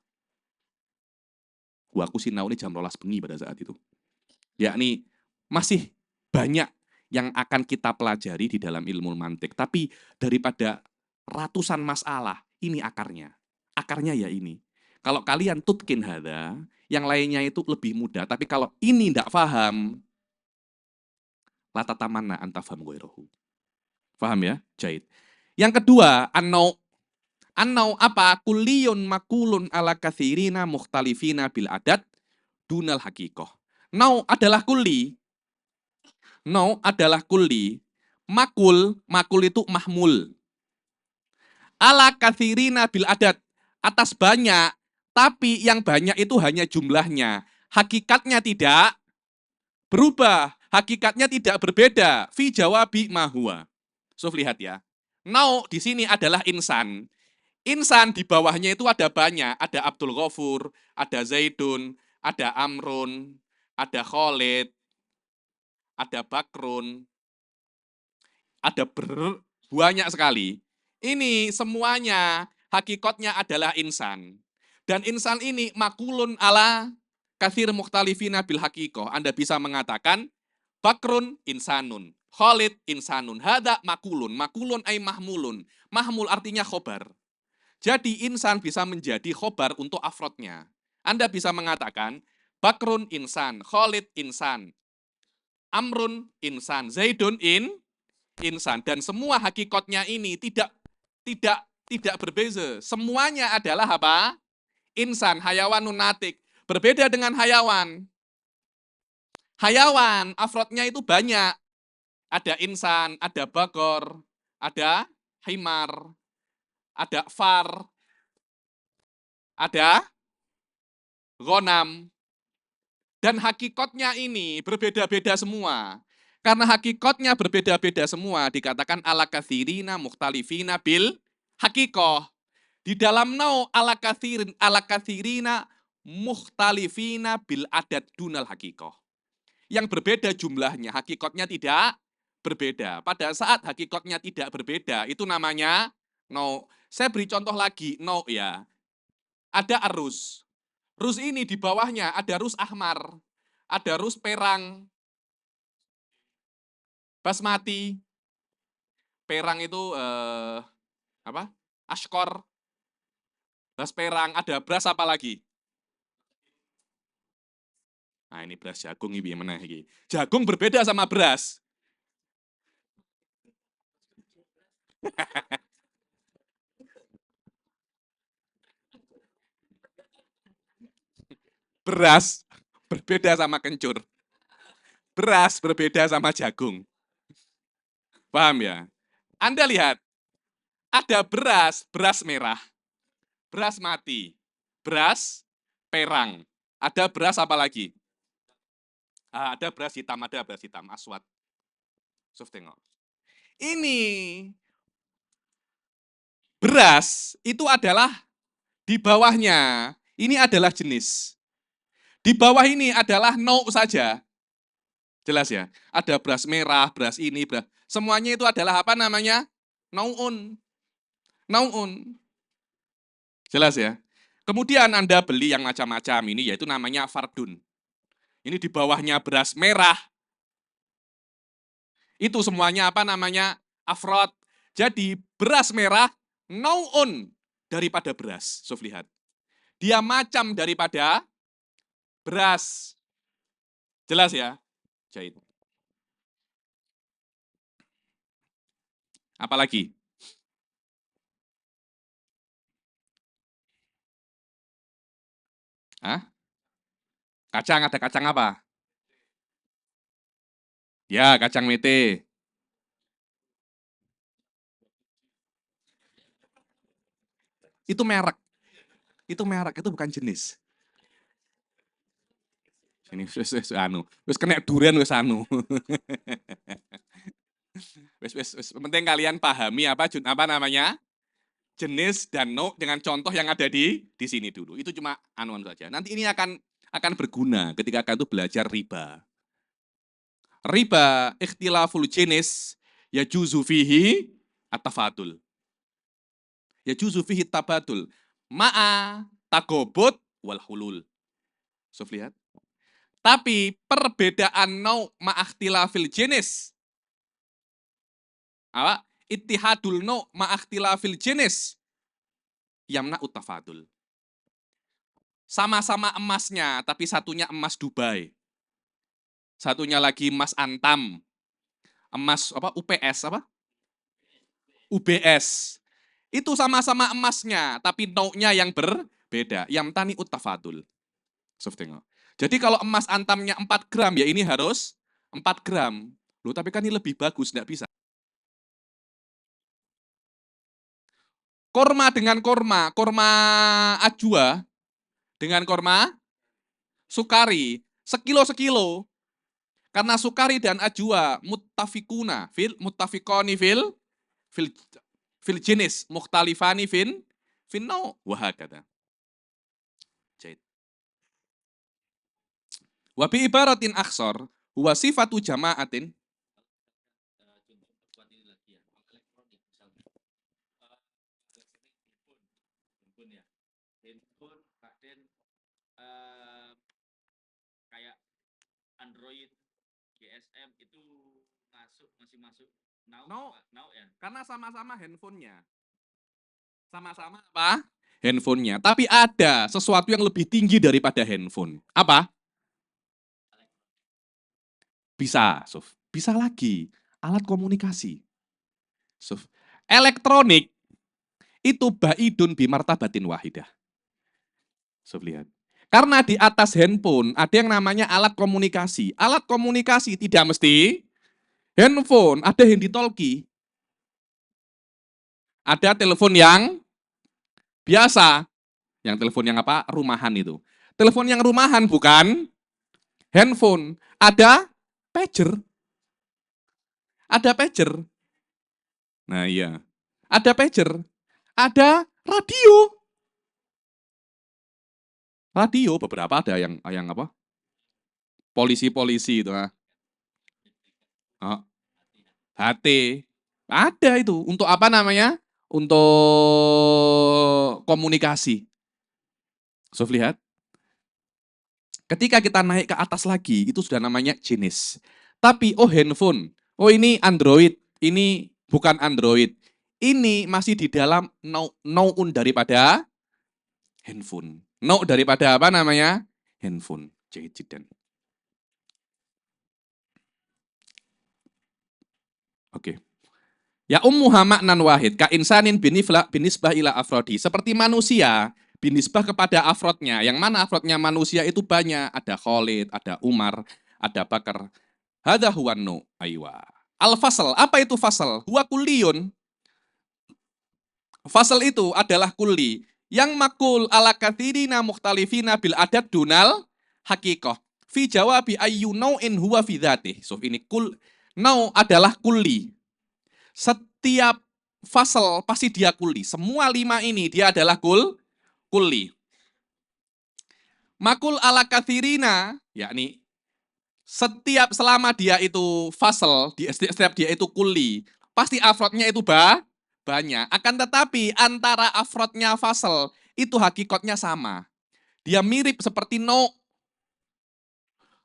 Aku sinau ini jam 12 bengi pada saat itu. Yakni masih banyak yang akan kita pelajari di dalam ilmu mantik. Tapi daripada ratusan masalah, ini akarnya. Akarnya ya ini. Kalau kalian tutkin hada, yang lainnya itu lebih mudah. Tapi kalau ini tidak paham, latatamanna antafham goirohu. Paham ya? Jahit. Yang kedua, annau. Annau apa? Kulliyun makulun ala kathirina mukhtalifina bil adat dunal hakikoh. Nau adalah kulli. Nau adalah kulli. Makul itu mahmul. Ala kathirina bil adat. Atas banyak, tapi yang banyak itu hanya jumlahnya. Hakikatnya tidak berubah. Hakikatnya tidak berbeda. Fi jawabi mahua. So, lihat ya. Nau di sini adalah insan. Insan di bawahnya itu ada banyak, ada Abdul Ghafur, ada Zaidun, ada Amrun, ada Khalid, ada Bakrun, ada banyak sekali. Ini semuanya hakikatnya adalah insan. Dan insan ini makulun ala kathir mukhtalifina bil hakikoh. Anda bisa mengatakan Bakrun insanun, Khalid insanun, hada makulun, makulun ay mahmulun. Mahmul artinya khobar. Jadi insan bisa menjadi khobar untuk afrodnya. Anda bisa mengatakan, Bakrun insan, Khalid insan, Amrun insan, Zaidun insan. Dan semua hakikatnya ini tidak berbeza. Semuanya adalah apa? Insan, hayawanun natik. Berbeda dengan hayawan. Hayawan, afrodnya itu banyak. Ada insan, ada bakor, ada himar, ada far, ada ghanam. Dan hakikatnya ini berbeda-beda semua. Karena hakikatnya berbeda-beda semua, dikatakan ala kathirina mukhtalifina bil hakikoh. Di dalam nau ala kathirina mukhtalifina bil adat dunal hakikoh. Yang berbeda jumlahnya, hakikatnya tidak berbeda. Pada saat hakikatnya tidak berbeda, itu namanya nau. Saya beri contoh lagi, nau ya. Ada arus. Rus ini di bawahnya ada rus ahmar, ada rus perang, basmati, perang itu apa? Ashkor, beras perang, ada beras apa lagi? Nah ini beras jagung ini mana ini? Jagung berbeda sama beras. Beras berbeda sama kencur. Beras berbeda sama jagung. Paham ya? Anda lihat, ada beras merah, beras mati, beras perang. Ada beras apa lagi? Ada beras hitam, aswad. Sof tengok. Ini beras itu adalah di bawahnya. Ini adalah jenis. Di bawah ini adalah nau saja. Jelas ya? Ada beras merah, beras ini, beras. Semuanya itu adalah apa namanya? Nau'un. Nau'un. Jelas ya? Kemudian Anda beli yang macam-macam ini, yaitu namanya fardun. Ini di bawahnya beras merah. Itu semuanya apa namanya? Afrod. Jadi beras merah, nau'un daripada beras. Sof lihat. Dia macam daripada beras. Jelas ya? Jahit. Apalagi? Hah? Kacang, ada kacang apa? Ya, kacang mete. Itu merek. Itu merek, itu bukan jenis. Ini wis anu, wis kena durian wis anu. Wis penting kalian pahami apa namanya? Jenis dan no dengan contoh yang ada di sini dulu. Itu cuma anuan saja. Nanti ini akan berguna ketika kalian itu belajar riba. Riba ikhtilaful jenis ya juzu fihi at-tafadul. Ya juzu fihi tabadul. Ma'a tagobot wal hulul. So, lihat. Tapi perbedaan nau ma'akhtilafil jenis. Apa? Ittihadul nau ma'akhtilafil jenis. Yamna utafadul. Sama-sama emasnya, tapi satunya emas Dubai. Satunya lagi emas Antam. Emas apa? UPS apa? UBS. Itu sama-sama emasnya, tapi nau'nya yang berbeda. Yamtani utafadul. Sof tengok. Jadi kalau emas Antamnya 4 gram, ya ini harus 4 gram. Loh, tapi kan ini lebih bagus, enggak bisa. Korma dengan korma ajwa dengan korma sukari, sekilo. Karena sukari dan ajwa muttafikuna muttafikoni fil jenis, mukhtalifani fin nau wahakata. Jait. Wa bi ibaratin aksor huwa sifatu jama'atin.
Handphone kayak Android, GSM itu masih masuk
No.
ya.
Karena sama-sama handphonenya. Sama-sama apa? Handphonenya. Tapi ada sesuatu yang lebih tinggi daripada handphone. Apa? Bisa, Sof. Bisa lagi. Alat komunikasi. Sof. Elektronik itu baidun bimartabatin wahidah. Sof, lihat. Karena di atas handphone ada yang namanya alat komunikasi. Alat komunikasi tidak mesti handphone, ada handy-talkie. Ada telepon yang biasa. Yang telepon yang apa? Rumahan itu. Telepon yang rumahan bukan handphone. Ada pager. Ada pager. Nah iya. Ada pager. Ada radio. Radio beberapa ada yang apa? Polisi-polisi itu. Oh, HT. Ada itu. Untuk apa namanya? Untuk komunikasi. So, lihat. Ketika kita naik ke atas lagi, itu sudah namanya jenis. Tapi, oh handphone. Oh ini Android. Ini bukan Android. Ini masih di dalam nau'un daripada handphone. Nau' daripada apa namanya? Handphone. Jahit jidan. Oke. Ya ummuha maknan wahid. Ka insanin binisbah ila afrodi. Seperti manusia, binisbah kepada afrodnya. Yang mana afrodnya manusia itu banyak. Ada Khalid, ada Umar, ada Bakar. Hadha huwa nu. Aywa. Al-fasl. Apa itu fasl? Huwa kulliyun. Fasl itu adalah kulli. Yang makul ala kathirina mukhtalifina bil adat dunal hakikoh. Fi jawabi ayyu nau'in huwa fi dhatih. So ini nau adalah kulli. Setiap fasal pasti dia kulli. Semua 5 ini dia adalah kulli. Makul ala kathirina, yakni selama dia itu fasal, setiap dia itu kulli, pasti afrodnya itu banyak. Akan tetapi antara afrodnya fasal itu hakikatnya sama. Dia mirip seperti no.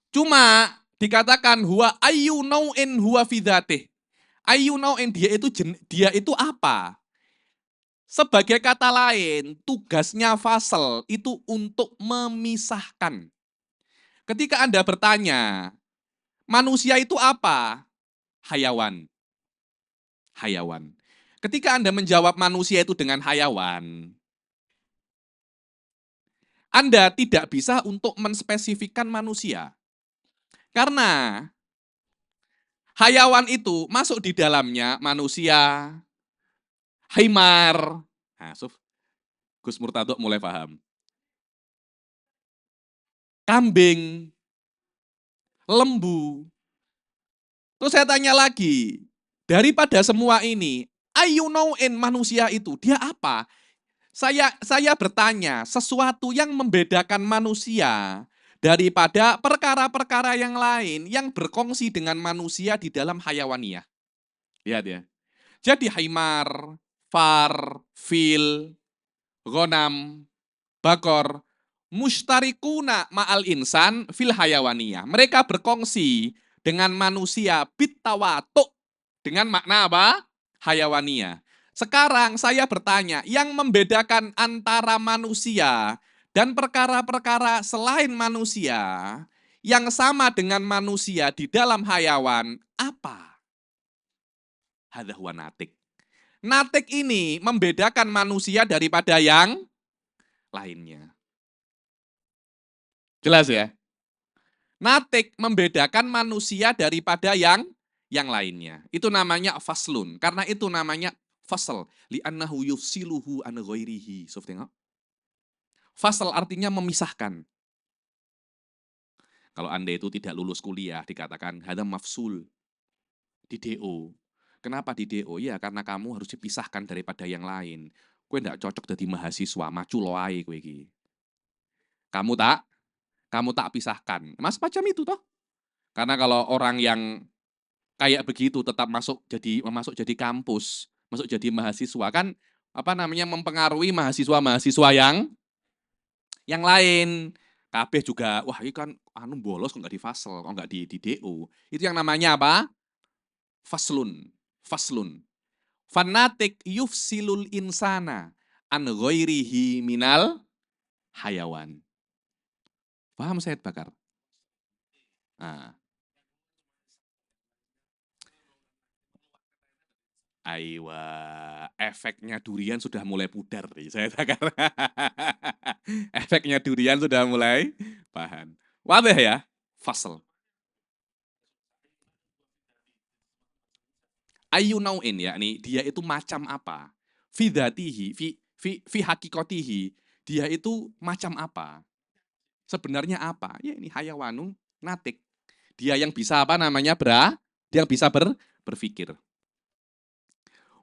Cuma dikatakan huwa ayyu nau'in huwa fi dzatih. Ayyu nau'in dia itu apa? Sebagai kata lain, tugasnya fasal itu untuk memisahkan. Ketika Anda bertanya, manusia itu apa? Hayawan. Hayawan. Ketika Anda menjawab manusia itu dengan hayawan, Anda tidak bisa untuk menspesifikkan manusia. Karena hayawan itu masuk di dalamnya manusia, himar. Nah, Gus Murtado mulai paham. Kambing, lembu. Terus saya tanya lagi, daripada semua ini, ayo knowin manusia itu, dia apa? Saya bertanya, sesuatu yang membedakan manusia daripada perkara-perkara yang lain yang berkongsi dengan manusia di dalam hayawaniyah. Lihat ya. Jadi himar, far, fil, ghanam, bakor, mustarikuna ma'al insan fil hayawaniyah. Mereka berkongsi dengan manusia bitawatuk dengan makna apa? Hayawaniyah. Sekarang saya bertanya, yang membedakan antara manusia dan perkara-perkara selain manusia yang sama dengan manusia di dalam hayawan apa? Hadza huwa natik. Natik ini membedakan manusia daripada yang lainnya. Jelas ya? Natik membedakan manusia daripada yang lainnya. Itu namanya faslun. Karena itu namanya fasl. Li'annahu yufsiluhu an ghairihi. So, tengok. Fasl artinya memisahkan. Kalau Anda itu tidak lulus kuliah, dikatakan hadza mafsul. Di DO. Kenapa di DO? Ya karena kamu harus dipisahkan daripada yang lain. Kue ndak cocok jadi mahasiswa, macu loai kue iki. Kamu tak pisahkan. Mas macam itu toh. Karena kalau orang yang kayak begitu tetap masuk jadi kampus, masuk jadi mahasiswa kan apa namanya mempengaruhi mahasiswa-mahasiswa yang lain. Kabeh juga, wah ini kan anu bolos kok nggak di fasel, kok nggak di DO. Itu yang namanya apa? Faslun. Fanatik yufsilul insana an ghairihi minal hayawan. Paham Said Bakar? Nah. Aiwa, efeknya durian sudah mulai pudar nih, saya Bakar. Efeknya durian sudah mulai paham. Wadah ya, fasel. Ayu nau'in ya, nih dia itu macam apa? Fi dzatihi, fi hakikotihi, dia itu macam apa? Sebenarnya apa? Ya ini hayawanu natik. Dia yang bisa apa namanya dia yang bisa berpikir.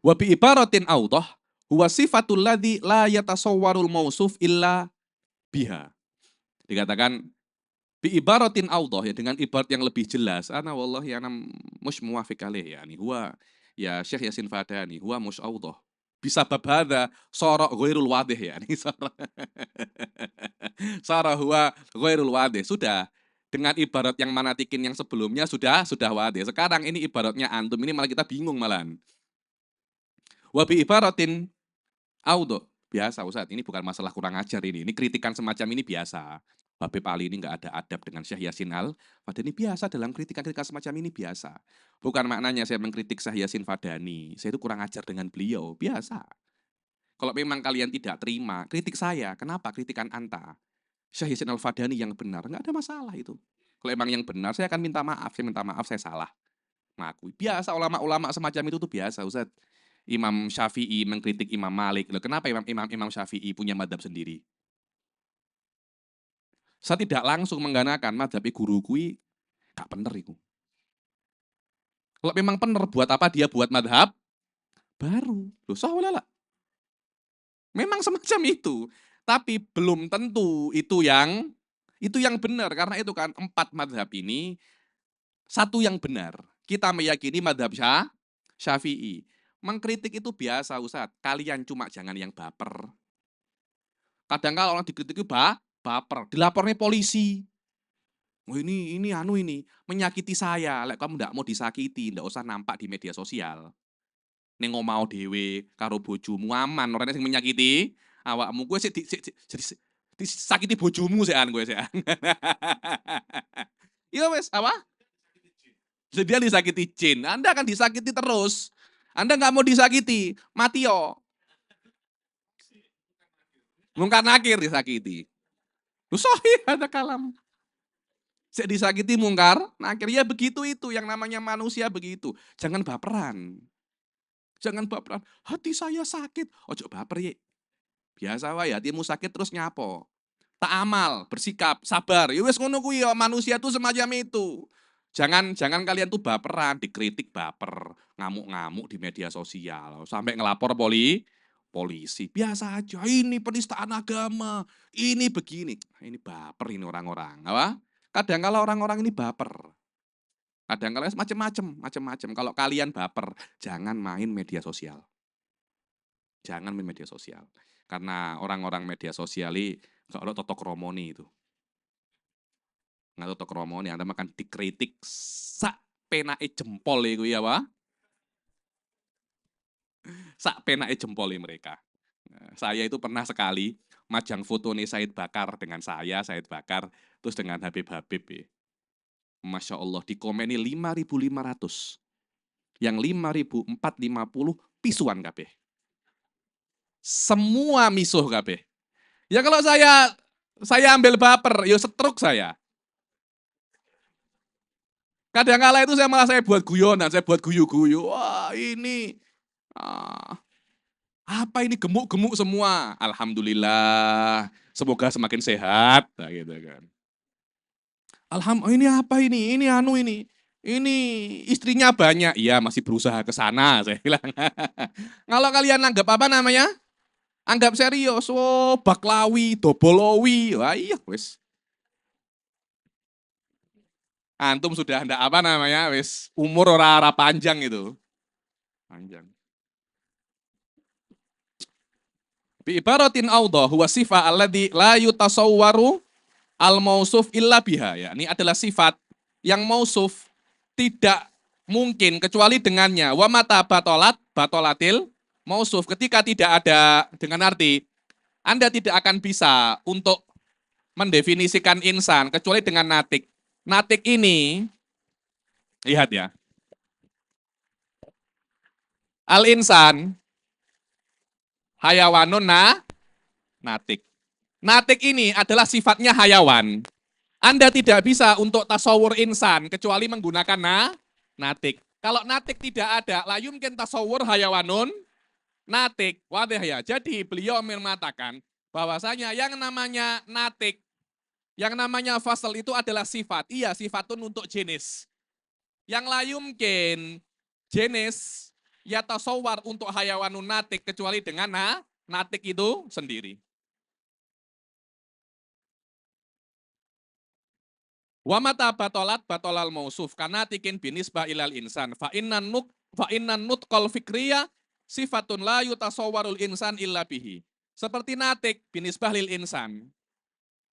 Wa bi ibaratin awdah huwa sifatul ladzi la yatasawwarul mausuf illa biha. Dikatakan bi ibaratin awdah ya dengan ibarat yang lebih jelas. Ana wallahi ana mush muwafiq alaih yani huwa ya Syekh Yasin Fadani huwa mush awdah. Bisa bab hadza sara ghairul wadih ya. Sara huwa ghairul wadih. Sudah dengan ibarat yang manatikin yang sebelumnya sudah wadih. Sekarang ini ibaratnya antum ini malah kita bingung malahan. Wa bi ibaratin audo. Biasa Ustaz, ini bukan masalah kurang ajar ini. Ini kritikan semacam ini biasa. Habib Ali ini nggak ada adab dengan Syekh Yasin Al-Fadani. Biasa dalam kritikan-kritikan semacam ini biasa. Bukan maknanya saya mengkritik Syekh Yasin Fadani. Saya itu kurang ajar dengan beliau. Biasa. Kalau memang kalian tidak terima, kritik saya. Kenapa kritikan anta? Syekh Yasin Al-Fadani yang benar. Nggak ada masalah itu. Kalau emang yang benar, saya akan minta maaf. Saya minta maaf, saya salah. Mengakui. Biasa ulama-ulama semacam itu tuh biasa Ustaz. Imam Syafi'i mengkritik Imam Malik. Loh, kenapa Imam Syafi'i punya madhab sendiri? Saya tidak langsung menggunakan madhab guru kui, gak bener itu. Kalau memang bener, buat apa dia buat madhab baru? Loh, lah. Memang semacam itu. Tapi belum tentu itu yang benar. Karena itu kan 4 madhab ini, satu yang benar. Kita meyakini madhab Syafi'i. Mengkritik itu biasa Ustadz. Kalian cuma jangan yang baper. Kadang kalau orang dikritik itu baper. Dilapornya polisi. Oh ini menyakiti saya. Lek kamu ndak mau disakiti, ndak usah nampak di media sosial. Ning omah dhewe karo bojomu aman, ora sing menyakiti awakmu. Kowe sik disakiti bojomu sekan kowe sekan. Iya wes apa? Jadi dia disakiti jin. Anda akan disakiti terus. Anda nggak mau disakiti, mati yo. Mungkar nakir disakiti. Sahih ada kalam. Sik disakiti mungkar, nakir ya begitu itu yang namanya manusia begitu. Jangan baperan. Jangan baperan. Hati saya sakit. Ojo baper ye. Biasa wae hatimu sakit terus nyapo. Tak amal, bersikap, sabar. Ya wis ngono kuwi ya, manusia tuh semacam itu. Jangan kalian tuh baperan, dikritik baper, ngamuk-ngamuk di media sosial, sampai ngelapor polisi. Biasa aja, ini penistaan agama, ini begini. Ini baper ini orang-orang, apa? Kadang kala orang-orang ini baper. Kadang kala macam-macam. Kalau kalian baper, jangan main media sosial. Jangan main media sosial. Karena orang-orang media sosial ini gak ada totok romoni itu. Nggak totok romoni, Anda makan dikritik sak penake jempol itu ya, Pak. Sak penake jempol mereka. Saya itu pernah sekali majang foto nih Said Bakar dengan saya, Said Bakar, terus dengan Habib. Masya Allah, dikomeni 5.500. Yang 5.450 pisuan kabeh. Semua misuh kabeh. Ya kalau saya ambil baper, ya setruk saya. Kadang kala itu saya buat guyonan, saya buat guyu-guyu. Wah ini, apa ini gemuk-gemuk semua. Alhamdulillah, semoga semakin sehat. Nah, gitu kan. Alhamdulillah, ini apa ini? Ini istrinya banyak. Iya, masih berusaha ke sana, saya bilang. Kalau kalian anggap apa namanya? Anggap serius. Oh, baklawi, dobolowi. Wah iya, wes. Antum sudah ndak apa namanya, wes umur ora panjang itu. Panjang. Bi ibaratin audha huwa sifat alladzi la yutasawwaru al mausuf illa biha, ya. Ini adalah sifat yang mausuf tidak mungkin kecuali dengannya. Wa mata batolatil mausuf, ketika tidak ada dengan arti Anda tidak akan bisa untuk mendefinisikan insan kecuali dengan natik. Natik ini lihat ya. Al insan hayawanun natik. Natik ini adalah sifatnya hayawan. Anda tidak bisa untuk tasawur insan kecuali menggunakan natik. Kalau natik tidak ada, la yumkin tasawur hayawanun natik. Wadih ya. Jadi beliau mengatakan bahwasanya yang namanya natik, yang namanya fasal itu adalah sifat. Iya, sifatun untuk jenis. Yang la yumkin jenis ya tasawwar untuk hayawanun natik kecuali dengan natik itu sendiri. Wa mata batolal mausuf karena tikin binisbah ilal insan fa innan nutqal fikriya sifatun la yutasawwarul insan illa bihi. Seperti natik binisbah lil insan.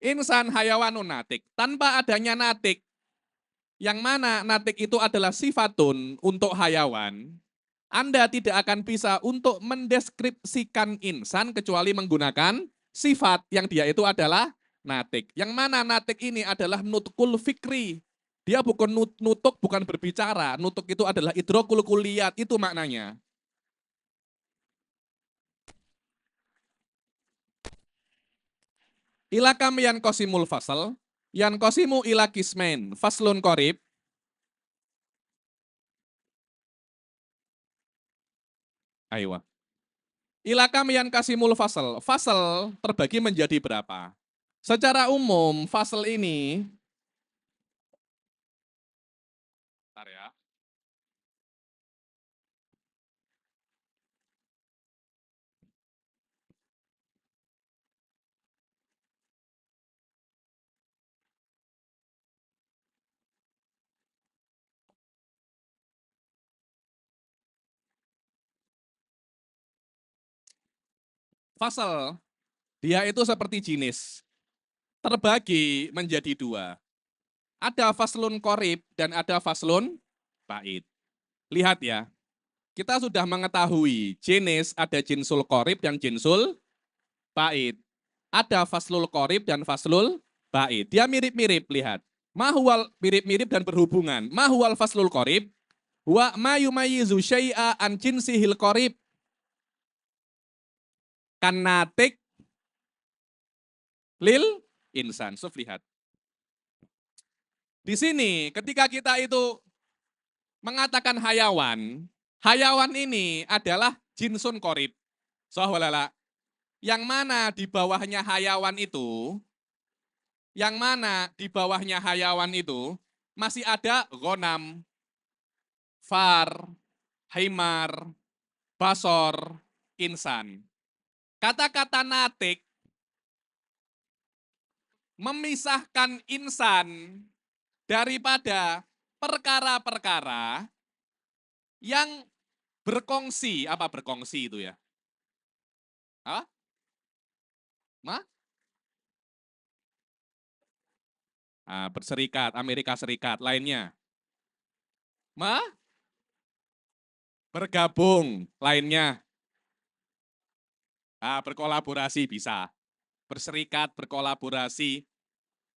Insan hayawanun natik. Tanpa adanya natik, yang mana natik itu adalah sifatun untuk hayawan, Anda tidak akan bisa untuk mendeskripsikan insan kecuali menggunakan sifat yang dia itu adalah natik. Yang mana natik ini adalah nutkul fikri. Dia bukan nutuk, bukan berbicara. Nutuk itu adalah idrokul kuliyat, itu maknanya. Ila kam yan kosimul fasal, yan kosimu ila kismen, faslun korib. Aywa. Ila kam yan kasimul fasal. Fasal terbagi menjadi berapa? Secara umum, fasal ini, bentar ya. Fasal, dia itu seperti jenis, terbagi menjadi dua. Ada faslun korib dan ada faslun bait. Lihat ya, kita sudah mengetahui jenis ada jinsul korib dan jinsul bait. Ada faslul korib dan faslul bait. Dia mirip-mirip, lihat. Mahual mirip-mirip dan berhubungan. Mahual faslul korib, Wa ma yumayyizu syai'a an jinsihil qarib. Kanatik lil insan. Suf lihat. Di sini ketika kita itu mengatakan hayawan, hayawan ini adalah jinsun qarib. Sahwalala. Yang mana di bawahnya hayawan itu, masih ada ghanam, far, himar, basor, insan. Kata-kata natik memisahkan insan daripada perkara-perkara yang berkongsi. Apa berkongsi itu ya? Hah? Berserikat, Amerika Serikat, lainnya. Bergabung, lainnya. Berkolaborasi bisa. Berserikat, berkolaborasi.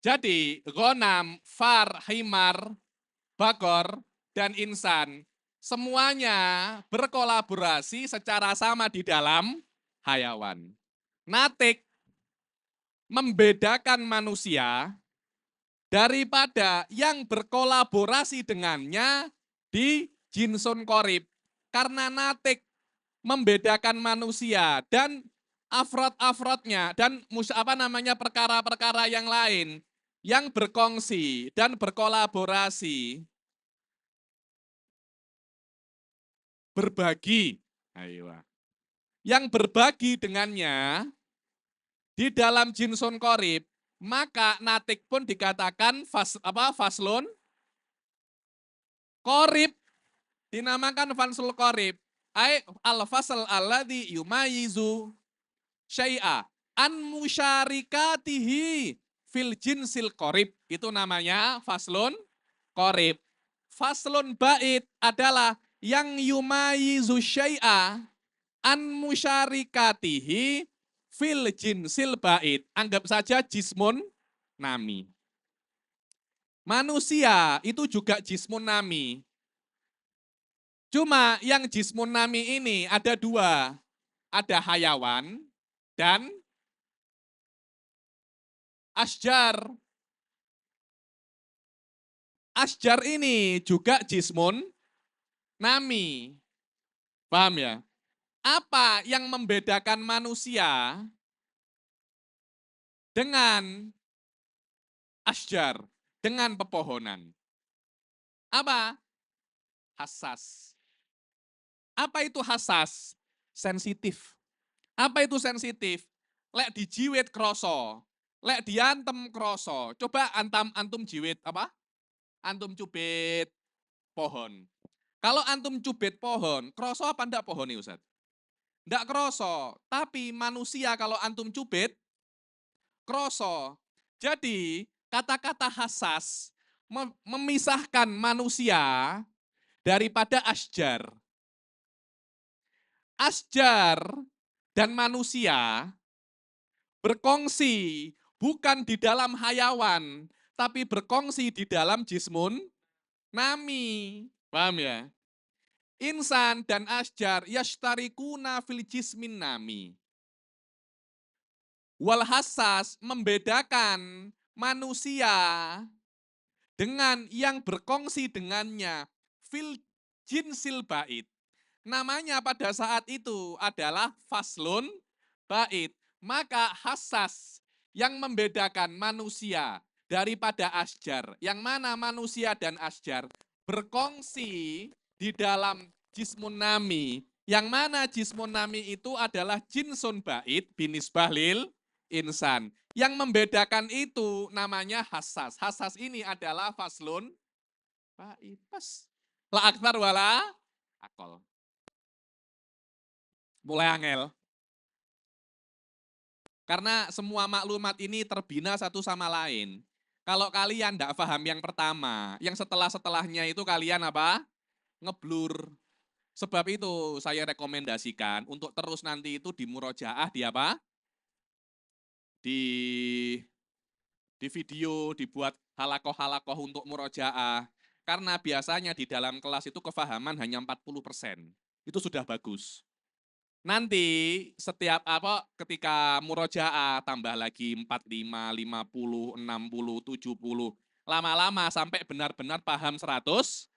Jadi, ghanam, far, himar, bakor, dan insan, semuanya berkolaborasi secara sama di dalam hayawan. Natik membedakan manusia daripada yang berkolaborasi dengannya di jinsun qarib. Karena natik membedakan manusia dan afrod-afrodnya dan perkara-perkara yang lain yang berkongsi dan berkolaborasi. Berbagi. Yang berbagi dengannya di dalam jinsun qarib, maka natik pun dikatakan faslun qarib, dinamakan faslul qarib. Ai al-fasl alladzi yumayizu syai'a an musyarikatihi fil jinsil qarib. Itu namanya faslun qarib. Faslun ba'id adalah yang yumayizu syai'a an musyarikatihi fil jinsil ba'id. Anggap saja jismun nami. Manusia itu juga jismun nami. Cuma yang jismun nami ini ada dua. Ada hayawan dan asjar. Asjar ini juga jismun nami. Paham ya? Apa yang membedakan manusia dengan asjar, dengan pepohonan? Apa? Hassas. Apa itu hassas? Sensitif. Apa itu sensitif? Lek dijiwit kroso, lek diantem kroso. Coba antum jiwit apa? Antum cubit pohon. Kalau antum cubit pohon, kroso apa enggak pohon nih Ustaz? Enggak kroso, tapi manusia kalau antum cubit, kroso. Jadi kata-kata hassas memisahkan manusia daripada asjar. Asjar dan manusia berkongsi bukan di dalam hayawan, tapi berkongsi di dalam jismun nami. Paham ya? Insan dan asjar yashtarikuna fil jismin nami. Wal hassas membedakan manusia dengan yang berkongsi dengannya fil jinsil bait. Namanya pada saat itu adalah faslun bait. Maka hassas yang membedakan manusia daripada asjar. Yang mana manusia dan asjar berkongsi di dalam jismun nami. Yang mana jismun nami itu adalah jinsun bait binisbah lil insan. Yang membedakan itu namanya hassas. Hassas ini adalah faslun bait. Pas. La akbar wala akol. Mulai angel. Karena semua maklumat ini terbina satu sama lain. Kalau kalian tidak paham yang pertama, yang setelah-setelahnya itu kalian apa? Ngeblur. Sebab itu saya rekomendasikan untuk terus nanti itu di murojaah di apa? Di video dibuat halakoh-halakoh untuk murojaah. Karena biasanya di dalam kelas itu kefahaman hanya 40%. Itu sudah bagus. Nanti setiap ketika murojaah tambah lagi 45, 50, 60, 70. Lama-lama sampai benar-benar paham 100%.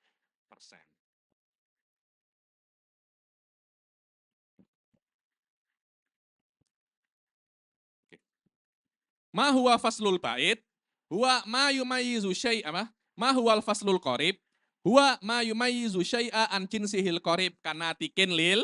Ma huwa faslul bait, huwa ma yumayyizu syai'a ma huwal faslul qarib, huwa ma yumayyizu syai'a an jinsihil qarib kanatikin lil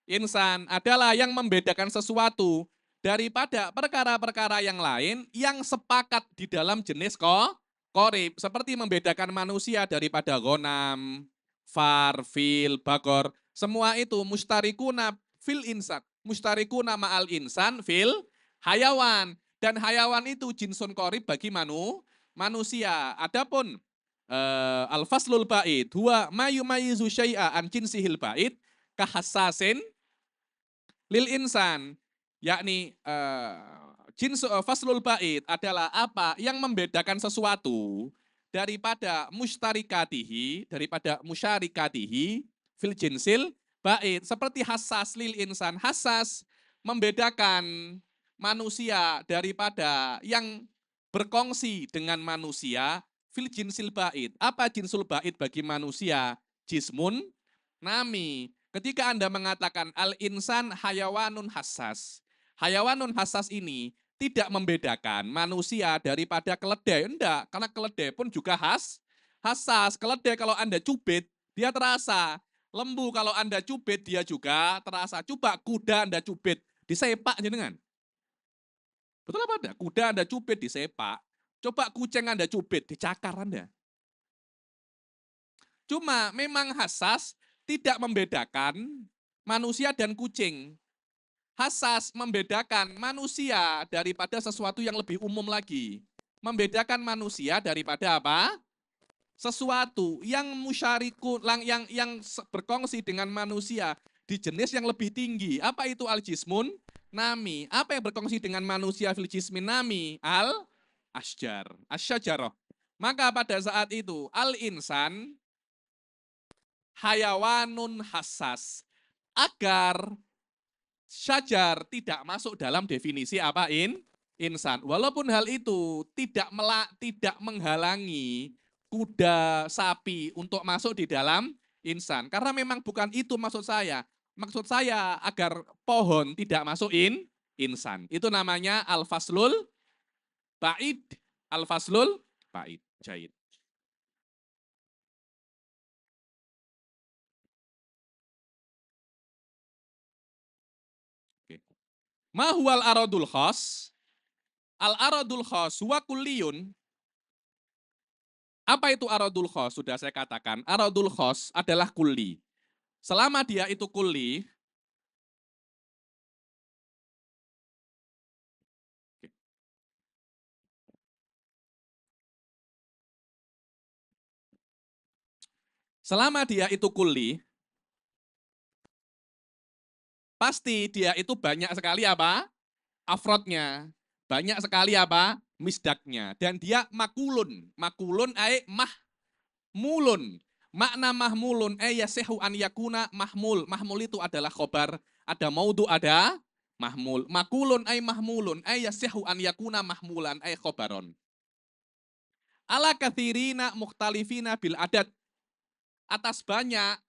insan, adalah yang membedakan sesuatu daripada perkara-perkara yang lain yang sepakat di dalam jenis qarib, seperti membedakan manusia daripada ghanam, far, fil, bagor. Semua itu mustarikuna fil insan, mustarikuna ma'al insan fil hayawan. Dan hayawan itu jinsun qarib bagi manusia. Adapun al-faslul ba'id huwa ma yumayyizu syai'a an jinsihil ba'id kahassasin lil insan, yakni faslul ba'id adalah apa yang membedakan sesuatu daripada mustarikatihi, daripada musyarikatihi fil jinsil ba'id, seperti hassas lil insan. Hassas membedakan manusia daripada yang berkongsi dengan manusia fil jinsil ba'id. Apa jinsul ba'id bagi manusia? Jismun nami. Ketika Anda mengatakan al-insan hayawanun hassas. Hayawanun hassas ini tidak membedakan manusia daripada keledai. Enggak, karena keledai pun juga hassas. Keledai kalau Anda cubit, dia terasa. Lembu kalau Anda cubit, dia juga terasa. Coba kuda Anda cubit, disepak jenengan. Betul apa enggak? Kuda Anda cubit, disepak. Coba kucing Anda cubit, dicakar Anda. Cuma memang hassas tidak membedakan manusia dan kucing. Hassas membedakan manusia daripada sesuatu yang lebih umum lagi. Membedakan manusia daripada apa? Sesuatu yang musyariku, yang berkongsi dengan manusia di jenis yang lebih tinggi. Apa itu al-jismun? Nami. Apa yang berkongsi dengan manusia fil jismin nami? Al-asjar. Asyajaroh. Maka pada saat itu al-insan hayawanun hassas, agar syajar tidak masuk dalam definisi apa insan. Walaupun hal itu tidak menghalangi kuda, sapi untuk masuk di dalam insan. Karena memang bukan itu maksud saya. Maksud saya agar pohon tidak masuk insan. Itu namanya al-faslul ba'id. Al-faslul ba'id. Jahid. Ma huwal aradul khas? Al-aradul khas wa kulliyun. Apa itu aradul khas? Sudah saya katakan, aradul khas adalah kulli. Selama dia itu kulli, selama dia itu kulli, pasti dia itu banyak sekali apa? Afrodnya. Banyak sekali apa? Misdaknya. Dan dia makulun. Makulun ay mahmulun. Makna mahmulun yasehu an yakuna mahmul. Mahmul itu adalah khobar. Ada maudu, ada mahmul. Makulun ay mahmulun yasehu an yakuna mahmulan ay khobaron. Ala kathirina mukhtalifina bil adat. Atas banyak,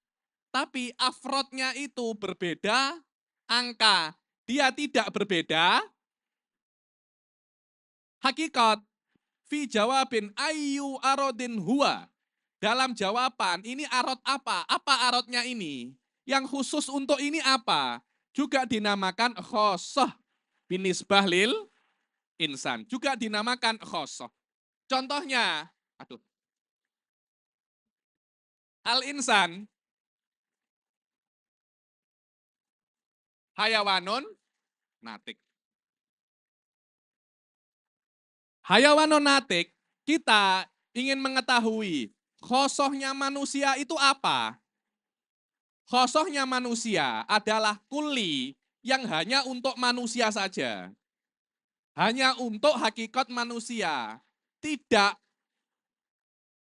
tapi afrodnya itu berbeda angka. Dia tidak berbeda hakikat. Fi jawabin ayu arodin huwa. Dalam jawaban, ini arod apa? Apa arodnya ini? Yang khusus untuk ini apa? Juga dinamakan khosoh binisbah lil insan. Juga dinamakan khosoh. Contohnya, al-insan hayawanun natik. Hayawanun natik, kita ingin mengetahui khosohnya manusia itu apa? Khosohnya manusia adalah kulli yang hanya untuk manusia saja. Hanya untuk hakikat manusia. Tidak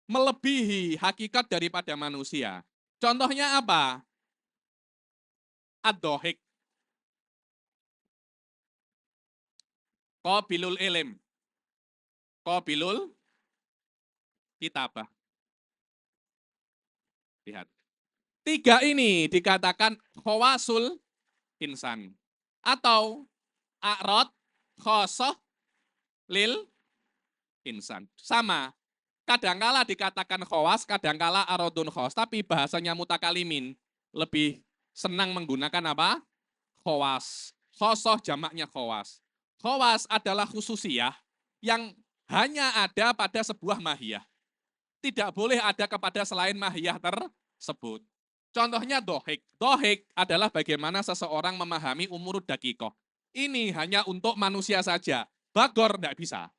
melebihi hakikat daripada manusia. Contohnya apa? Ad-dohik. Qabilul ilim. Qabilul kitabah. Lihat. 3 ini dikatakan khawasul insan. Atau a'rad khosoh lil insan. Sama. Kadangkala dikatakan khawas, kadangkala arodun khos. Tapi bahasanya mutakalimin lebih senang menggunakan apa? Khawas. Khosoh jamaknya khawas. Khawas adalah khususiyah yang hanya ada pada sebuah mahiyah. Tidak boleh ada kepada selain mahiyah tersebut. Contohnya dohik. Dohik adalah bagaimana seseorang memahami umur dakikoh. Ini hanya untuk manusia saja. Bagor tidak bisa.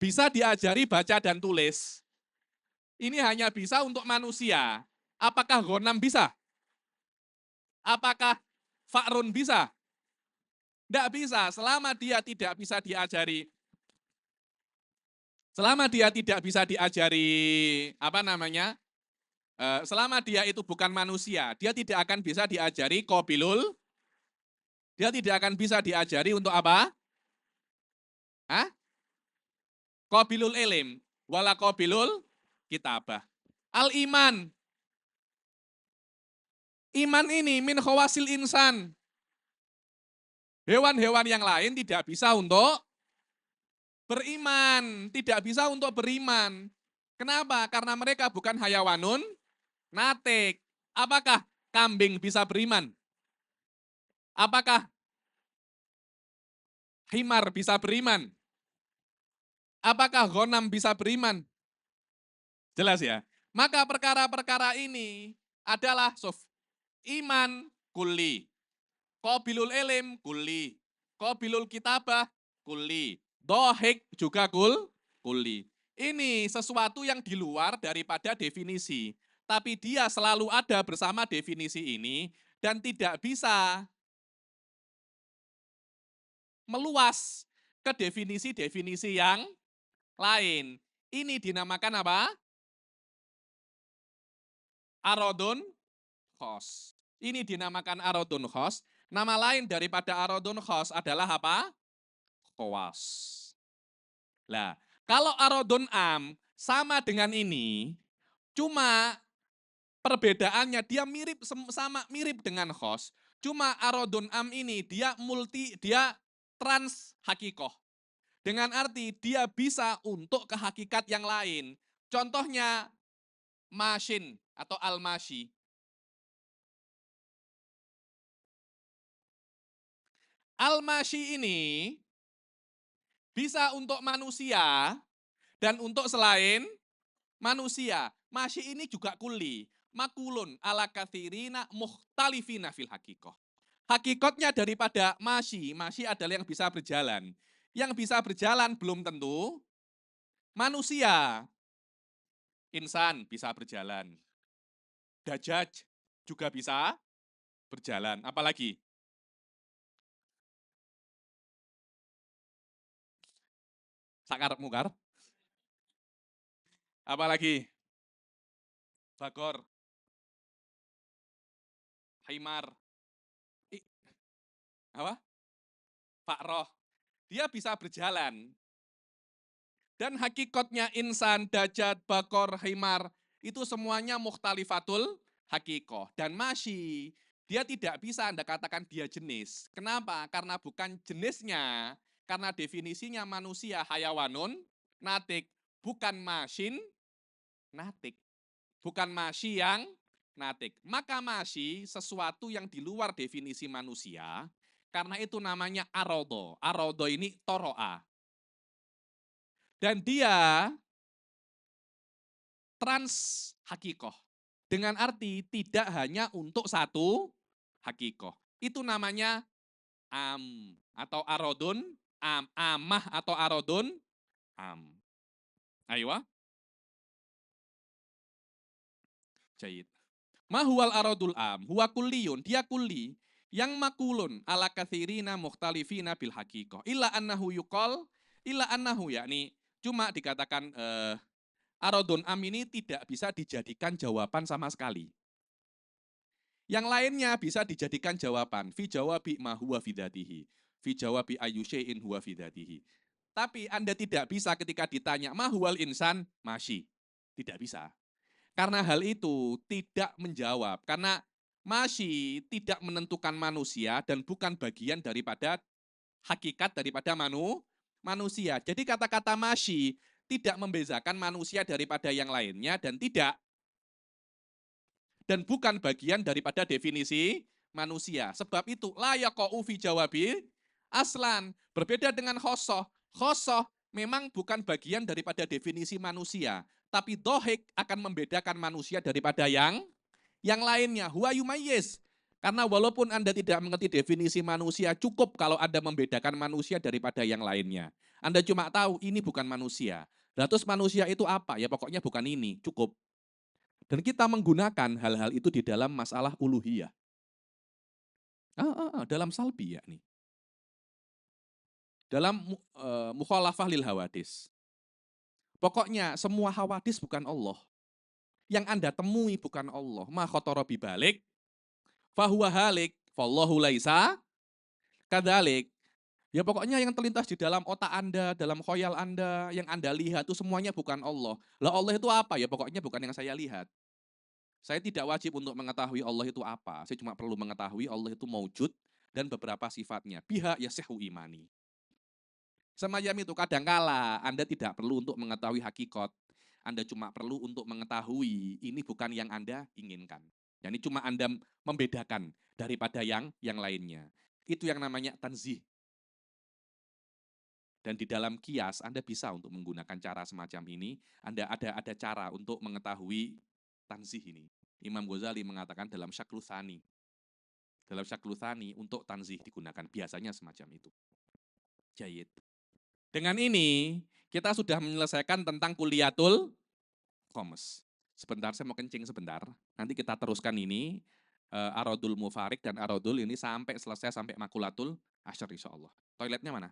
Bisa diajari baca dan tulis. Ini hanya bisa untuk manusia. Apakah Ghanam bisa? Apakah Fa'run bisa? Tidak bisa, selama dia tidak bisa diajari. Selama dia tidak bisa diajari, selama dia itu bukan manusia, dia tidak akan bisa diajari qabilul, dia tidak akan bisa diajari untuk apa? Qabilul ilim, wala qabilul kitabah. Al-iman. Iman ini min khawasil insan. Hewan-hewan yang lain tidak bisa untuk beriman. Tidak bisa untuk beriman. Kenapa? Karena mereka bukan hayawanun natik. Apakah kambing bisa beriman? Apakah himar bisa beriman? Apakah ghanam bisa beriman? Jelas ya? Maka perkara-perkara ini adalah iman kulli, qabilul ilim kulli, qabilul kitabah kulli, dohik juga kulli. Ini sesuatu yang di luar daripada definisi. Tapi dia selalu ada bersama definisi ini dan tidak bisa meluas ke definisi-definisi yang lain. Ini dinamakan apa? Arodun khos. Ini dinamakan arodun khos. Nama lain daripada arodun khos adalah apa? Khawas. Nah, kalau arodun am sama dengan ini, cuma perbedaannya dia mirip dengan khos. Cuma arodun am ini dia trans hakikoh. Dengan arti dia bisa untuk ke hakikat yang lain. Contohnya mashin atau al-mashi. Al-mashi ini bisa untuk manusia dan untuk selain manusia. Mashi ini juga kuli. Makulun ala kathirina mukhtalifina fil hakikoh. Hakikatnya daripada mashi adalah yang bisa berjalan. Yang bisa berjalan belum tentu manusia. Insan bisa berjalan. Dajjaj juga bisa berjalan. Apalagi? Sakar mukar. Apalagi? Bagor. Himar. Apa? Fa'roh. Dia bisa berjalan. Dan hakikatnya insan, dajjal, bakor, himar, itu semuanya mukhtalifatul hakikoh. Dan masih, dia tidak bisa Anda katakan dia jenis. Kenapa? Karena bukan jenisnya. Karena definisinya manusia hayawanun, natik. Bukan masin, natik. Bukan masih yang natik. Maka masih sesuatu yang di luar definisi manusia, karena itu namanya arodo. Arodo ini toro'a. Dan dia trans hakikoh. Dengan arti tidak hanya untuk satu hakikoh. Itu namanya am atau arodun am. Amah atau arodun am. Ayo. Jahit. Mahuwal arodul am. Huwa kulliyun. Dia kulli. Yang makulun ala kathirina mukhtalifina bil hakikoh. Illa annahu yuqal. Illa annahu yakni cuma dikatakan Aradun am ini tidak bisa dijadikan jawaban sama sekali. Yang lainnya bisa dijadikan jawaban. Fi jawabi ma huwa fidatihi. Fi jawabi ayu syai'in huwa fidatihi. Tapi Anda tidak bisa ketika ditanya ma huwal insan, masyi. Tidak bisa. Karena hal itu tidak menjawab. Karena masyi tidak menentukan manusia dan bukan bagian daripada hakikat daripada manusia. Jadi kata-kata masyi tidak membezakan manusia daripada yang lainnya dan bukan bagian daripada definisi manusia. Sebab itu la yaqa'u fi jawabi aslan. Berbeda dengan khosoh. Khosoh memang bukan bagian daripada definisi manusia. Tapi dohik akan membedakan manusia daripada yang lainnya. Huwa yumayyiz. Karena walaupun Anda tidak mengerti definisi manusia, cukup kalau Anda membedakan manusia daripada yang lainnya. Anda cuma tahu ini bukan manusia. Nah, terus manusia itu apa? Ya pokoknya bukan ini, cukup. Dan kita menggunakan hal-hal itu di dalam masalah uluhiyah. Dalam salbi ya nih. Dalam mukhalafah lil hawadis. Pokoknya semua hawadis bukan Allah. Yang Anda temui bukan Allah. Ma khotoro bibalik, fahuwa halik, fallahu laisa, kadalik. Ya pokoknya yang terlintas di dalam otak Anda, dalam khoyal Anda, yang Anda lihat itu semuanya bukan Allah. Lah Allah itu apa? Ya pokoknya bukan yang saya lihat. Saya tidak wajib untuk mengetahui Allah itu apa. Saya cuma perlu mengetahui Allah itu maujud dan beberapa sifatnya. Biha yasihu imani. Semacam itu kadangkala Anda tidak perlu untuk mengetahui hakikat. Anda cuma perlu untuk mengetahui ini bukan yang Anda inginkan. Yani cuma Anda membedakan daripada yang lainnya. Itu yang namanya tanzih. Dan di dalam kias Anda bisa untuk menggunakan cara semacam ini. Anda ada cara untuk mengetahui tanzih ini. Imam Ghazali mengatakan dalam Syakluthani. Dalam Syakluthani untuk tanzih digunakan. Biasanya semacam itu. Jayid. Dengan ini, kita sudah menyelesaikan tentang kuliatul khomes. Sebentar, saya mau kencing sebentar. Nanti kita teruskan ini. Aradul mufarik dan aradul ini sampai selesai, sampai makulatul asyar insya Allah. Toiletnya mana?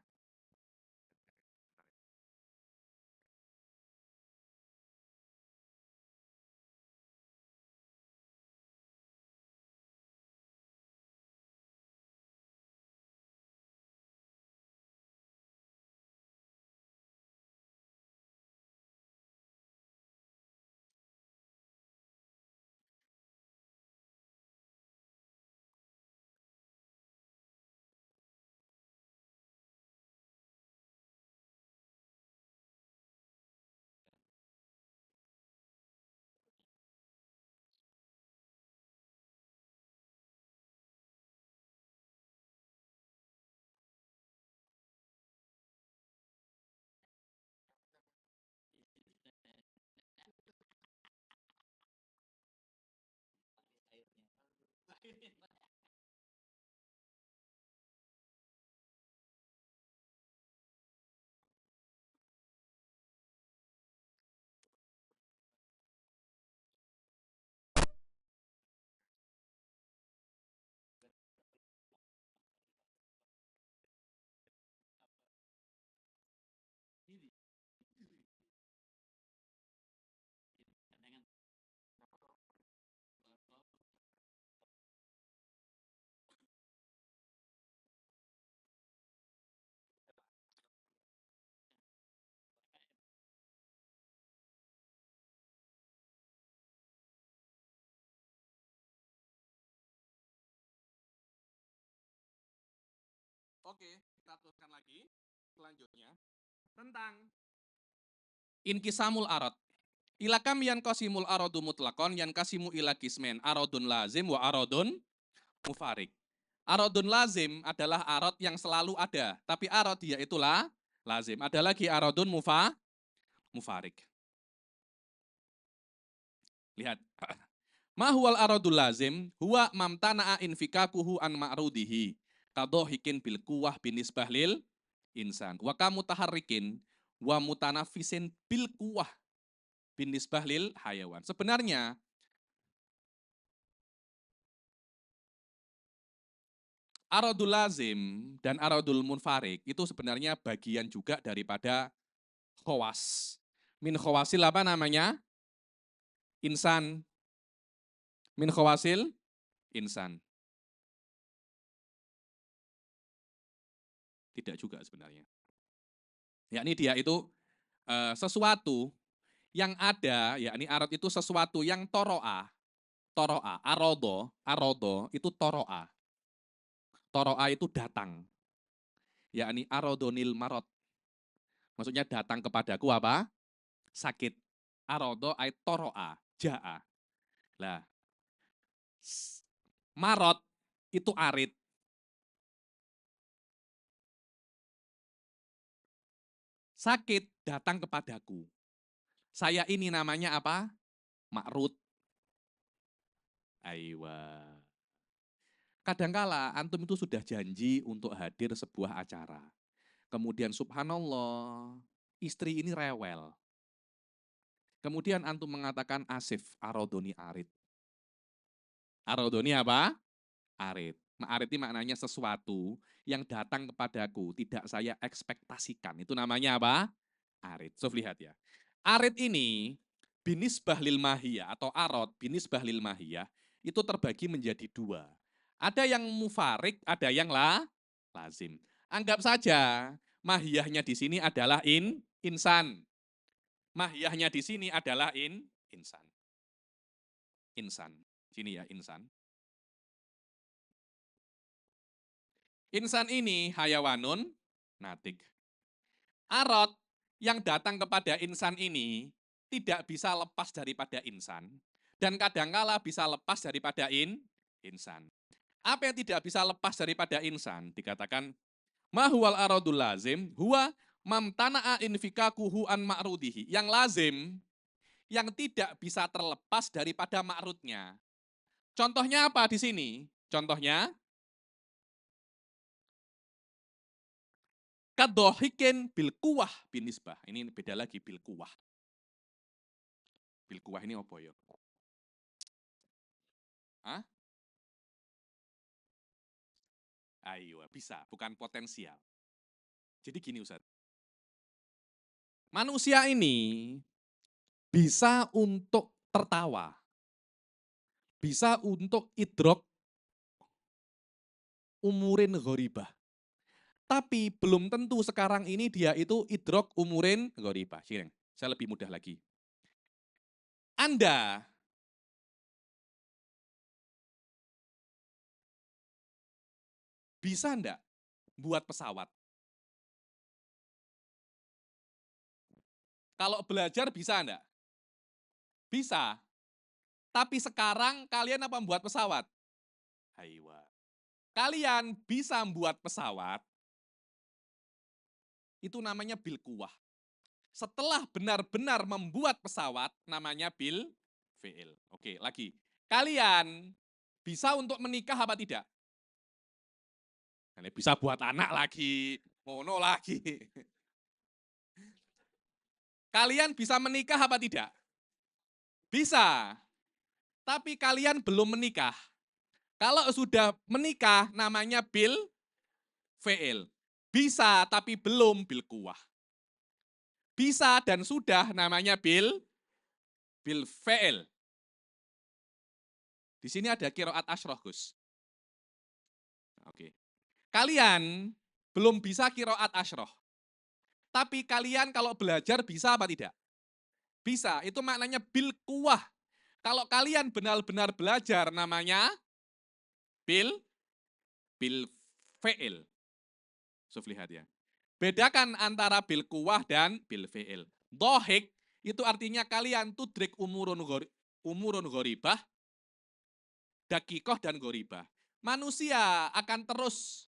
Oke, kita teruskan lagi. Selanjutnya, tentang inkisamul arad. Ilakam yan qasimul aradu mutlakon yan kasimu ila kismen aradun lazim wa aradun mufarik. Aradun lazim adalah arad yang selalu ada, tapi arad dia itulah lazim. Ada lagi aradun mufarik. Lihat. Ma huwal aradul lazim huwa mamtana'a infikakuhu an ma'rudihi. Kadohikin bil kuwah binisbah lil insan. Wa kamutaharrikin wa mutanafisin bil kuwah binisbah lil hayawan. Sebenarnya aradul lazim dan aradul munfarik itu sebenarnya bagian juga daripada khawas. Min khawasil apa namanya? Insan. Min khawasil insan. Tidak juga sebenarnya. Yakni dia itu sesuatu yang ada, yakni arad itu sesuatu yang toroa, arodo itu toroa. Toroa itu datang. Yakni arodonil marot. Maksudnya datang kepadaku apa? Sakit. Arodo ay toroa, jaa. Lah, marot itu arit. Sakit datang kepadaku. Saya ini namanya apa? Makrut. Aywa. Kadangkala antum itu sudah janji untuk hadir sebuah acara. Kemudian subhanallah, istri ini rewel. Kemudian antum mengatakan asif, arodoni arit. Arodoni apa? Arit. Arit ini maknanya sesuatu yang datang kepadaku, tidak saya ekspektasikan. Itu namanya apa? Arit. So, lihat ya. Arit ini, binisbah lil mahiyah atau arot, binisbah lil mahiyah, itu terbagi menjadi dua. Ada yang mufarik, ada yang lazim. Anggap saja mahiyahnya di sini adalah insan. Mahiyahnya di sini adalah insan. Insan. Sini ya, insan. Insan ini hayawanun natik. Arot yang datang kepada insan ini tidak bisa lepas daripada insan dan kadangkala bisa lepas daripada insan. Apa yang tidak bisa lepas daripada insan? Dikatakan mahwal aradul lazim huwa mamtana'a infikakuhu an ma'rudihi. Yang lazim yang tidak bisa terlepas daripada ma'rudnya. Contohnya apa di sini? Contohnya kadohikin bil kuwah binisbah. Ini beda lagi bil kuwah. Bil kuwah ini apa ya? Hah? Ayo, bisa, bukan potensial. Jadi gini Ustaz. Manusia ini bisa untuk tertawa. Bisa untuk idrok umurin ghoribah. Tapi belum tentu sekarang ini dia itu idrok umurin ghoribah. Sini, saya lebih mudah lagi. Anda bisa enggak buat pesawat? Kalau belajar bisa enggak? Bisa. Tapi sekarang kalian apa membuat pesawat? Haywa. Kalian bisa membuat pesawat, itu namanya bil kuwah. Setelah benar-benar membuat pesawat, namanya bil fi'il. Oke, lagi. Kalian bisa untuk menikah apa tidak? Kalian bisa buat anak lagi, mono lagi. Kalian bisa menikah apa tidak? Bisa. Tapi kalian belum menikah. Kalau sudah menikah, namanya bil fi'il. Bisa, tapi belum bil kuwah. Bisa dan sudah namanya bil fi'il. Di sini ada qiraat asyroh, Gus. Oke. Kalian belum bisa qiraat asyroh. Tapi kalian kalau belajar bisa apa tidak? Bisa. Itu maknanya bil kuwah. Kalau kalian benar-benar belajar namanya bil fi'il. So, lihat ya. Bedakan antara bil kuwah dan bil fi'il. Dohik itu artinya kalian tudrik umurun ghoribah, dakikoh dan ghoribah. Manusia akan terus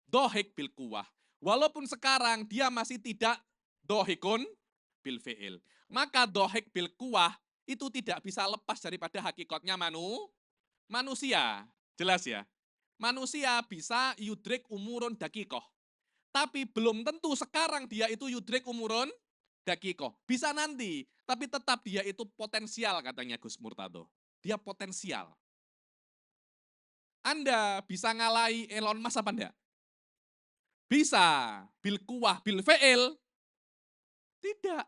dohik bil kuwah. Walaupun sekarang dia masih tidak dohikun bil fi'il. Maka dohik bil kuwah itu tidak bisa lepas daripada hakikatnya manusia. Jelas ya? Manusia bisa yudrik umurun dakikoh. Tapi belum tentu sekarang dia itu yudrik umurun dakikoh. Bisa nanti, tapi tetap dia itu potensial katanya Gus Murtado. Dia potensial. Anda bisa ngalahi Elon Musk apa enggak? Bisa. Bil kuwah, bil fi'il? Tidak.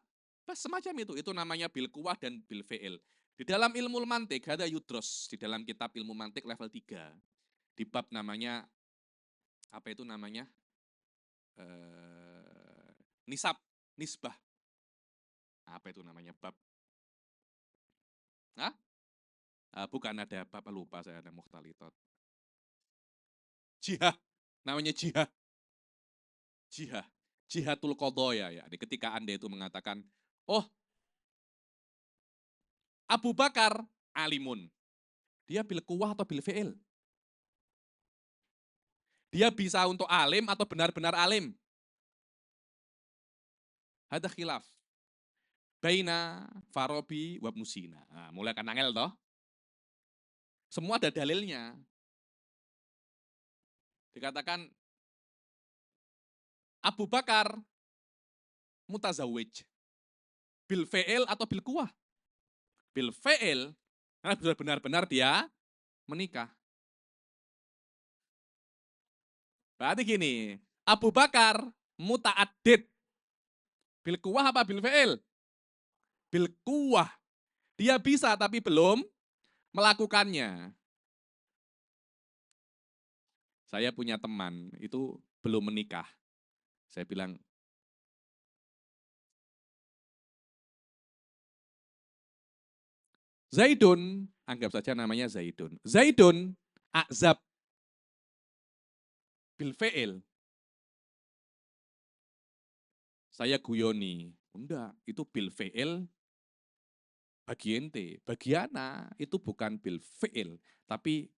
Semacam itu namanya bil kuwah dan bil fi'il. Di dalam ilmu mantik ada yudros, di dalam kitab ilmu mantik level 3. Di bab namanya, apa itu namanya? Nisab, nisbah. Apa itu namanya bab? Hah? Bukan, ada bab, lupa saya, ada mukhtalitot. Jihah, namanya jihah. Jihah, jihatul qadaya ya. Ketika Anda itu mengatakan, oh Abu Bakar alimun. Dia bil kuwah atau bil fi'il? Dia bisa untuk alim atau benar-benar alim? Ada khilaf. Baina Farabi wa Ibnu Sina. Nah, mulai kan angel toh. Semua ada dalilnya. Dikatakan Abu Bakar mutazawwij. Bil fi'il atau bil kuwah? Bil fi'il, karena benar-benar dia menikah. Berarti gini, Abu Bakar muta'addid. Bil kuwah apa bil fi'il? Bil kuwah. Dia bisa tapi belum melakukannya. Saya punya teman, itu belum menikah. Saya bilang, Zaidun, anggap saja namanya Zaidun. Zaidun, azab, bil fi'il. Saya guyoni. Enggak, itu bil fi'il bagi ente. Bagi ana, itu bukan bil fi'il. Tapi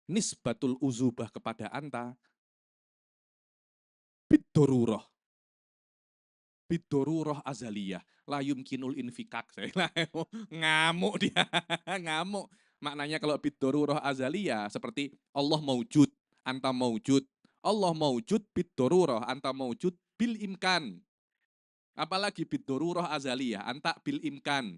nisbatul uzubah kepada anta bidorurah. Bidorurah azaliyah. La yumkinul infikak. Ngamuk dia. Ngamuk. Maknanya kalau bidorurah azaliyah seperti Allah maujud, anta maujud. Allah maujud bidorurah, anta maujud bil imkan. Apalagi bidorurah azaliyah, anta bil imkan.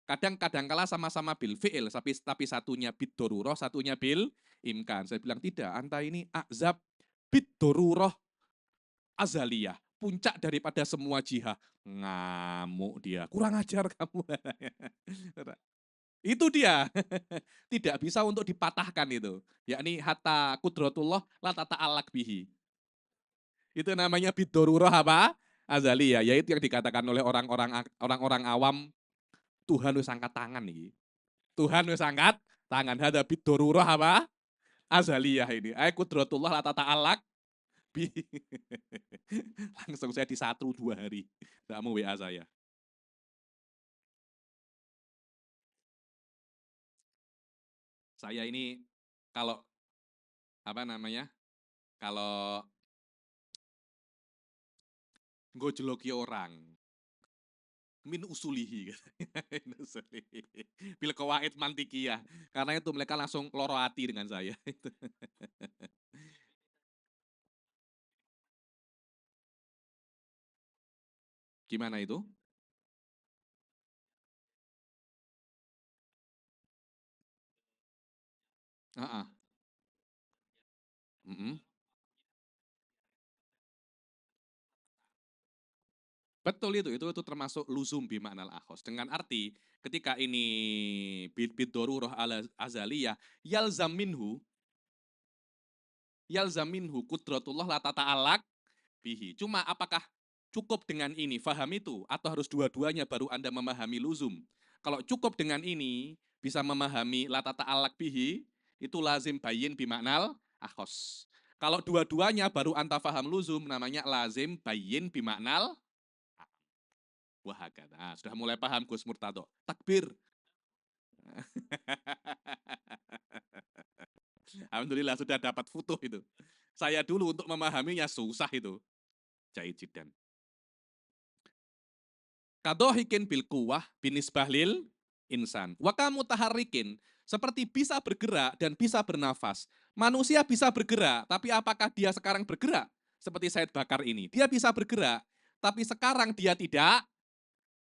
Kadang-kadang kala sama-sama bil fi'il, tapi satunya bidorurah, satunya bil imkan. Saya bilang tidak, anta ini azab bidorurah azaliyah, puncak daripada semua jihad. Ngamuk dia, kurang ajar kamu. Itu dia, tidak bisa untuk dipatahkan itu. Yakni hatta kudratullah la tata'allaq bihi. Itu namanya bidorurah apa? Azaliyah, yaitu yang dikatakan oleh orang-orang awam, Tuhan wis angkat tangan nih. Tuhan wis angkat tangan. Hada bidorurah apa? Azaliyah ini. Ay kudratullah la tata'allaq bihi. Langsung saya disatru 2 hari. Nggak mau WA saya. Saya ini kalau apa namanya? Kalau ngojloki orang, min usulihi. Bil qawaid mantikiyah. Karena itu mereka langsung loro hati dengan saya. Gimana itu? Heeh. Mm-mm. Betul itu termasuk luzum bimaknal akhos. Dengan arti ketika ini bidorurah ala azaliyah, yalzam minhu kudratullah la tata'allaq bihi. Cuma apakah cukup dengan ini, faham itu, atau harus dua-duanya baru Anda memahami luzum? Kalau cukup dengan ini, bisa memahami la tata'allaq bihi, itu lazim bayin bimaknal akhos. Kalau dua-duanya baru Anda faham luzum, namanya lazim bayin bimaknal wahakata. Nah, sudah mulai paham Gus Murtado. Takbir. Alhamdulillah sudah dapat futuh itu. Saya dulu untuk memahaminya susah itu. Jahit jidan. Kadohikin bil kuwah binisbah lil insan. Wakamu taharikin, seperti bisa bergerak dan bisa bernafas. Manusia bisa bergerak, tapi apakah dia sekarang bergerak? Seperti Said Bakar ini. Dia bisa bergerak, tapi sekarang dia tidak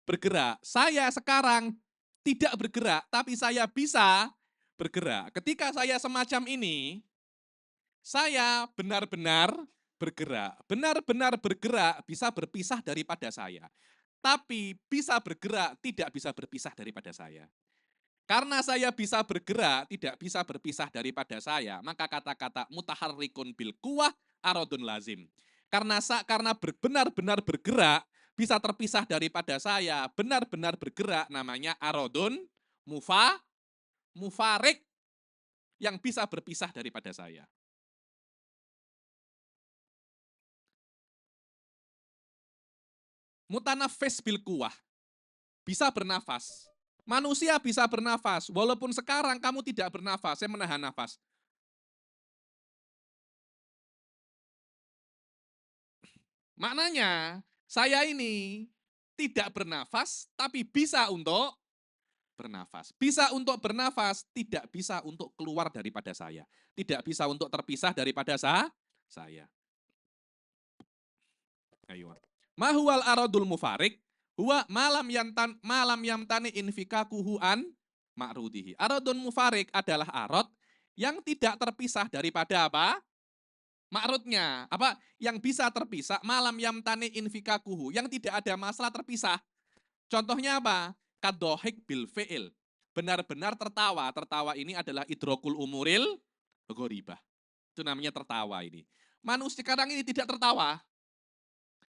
bergerak. Saya sekarang tidak bergerak, tapi saya bisa bergerak. Ketika saya semacam ini, saya benar-benar bergerak, benar-benar bergerak, bisa berpisah daripada saya. Tapi bisa bergerak, tidak bisa berpisah daripada saya. Karena saya bisa bergerak, tidak bisa berpisah daripada saya, maka kata-kata mutaharrikun bil kuwah aradun lazim. Karena benar-benar bergerak, bisa terpisah daripada saya, benar-benar bergerak namanya aradun mufarik yang bisa berpisah daripada saya. Mutanafis bil kuwah, bisa bernafas. Manusia bisa bernafas, walaupun sekarang kamu tidak bernafas, saya menahan nafas. Maknanya, saya ini tidak bernafas, tapi bisa untuk bernafas. Bisa untuk bernafas, tidak bisa untuk keluar daripada saya. Tidak bisa untuk terpisah daripada saya. Ayo. Mahual aradul mufarik, huwa malam yamtani infikakuhu an ma'rudihi. Aradun mufarik adalah arad yang tidak terpisah daripada apa? Ma'rudnya. Apa? Yang bisa terpisah, malam yamtani infikakuhu. Yang tidak ada masalah terpisah. Contohnya apa? Kadohik bil fi'il. Benar-benar tertawa. Tertawa ini adalah idrokul umuril ghoribah. Itu namanya tertawa ini. Manusia sekarang ini tidak tertawa.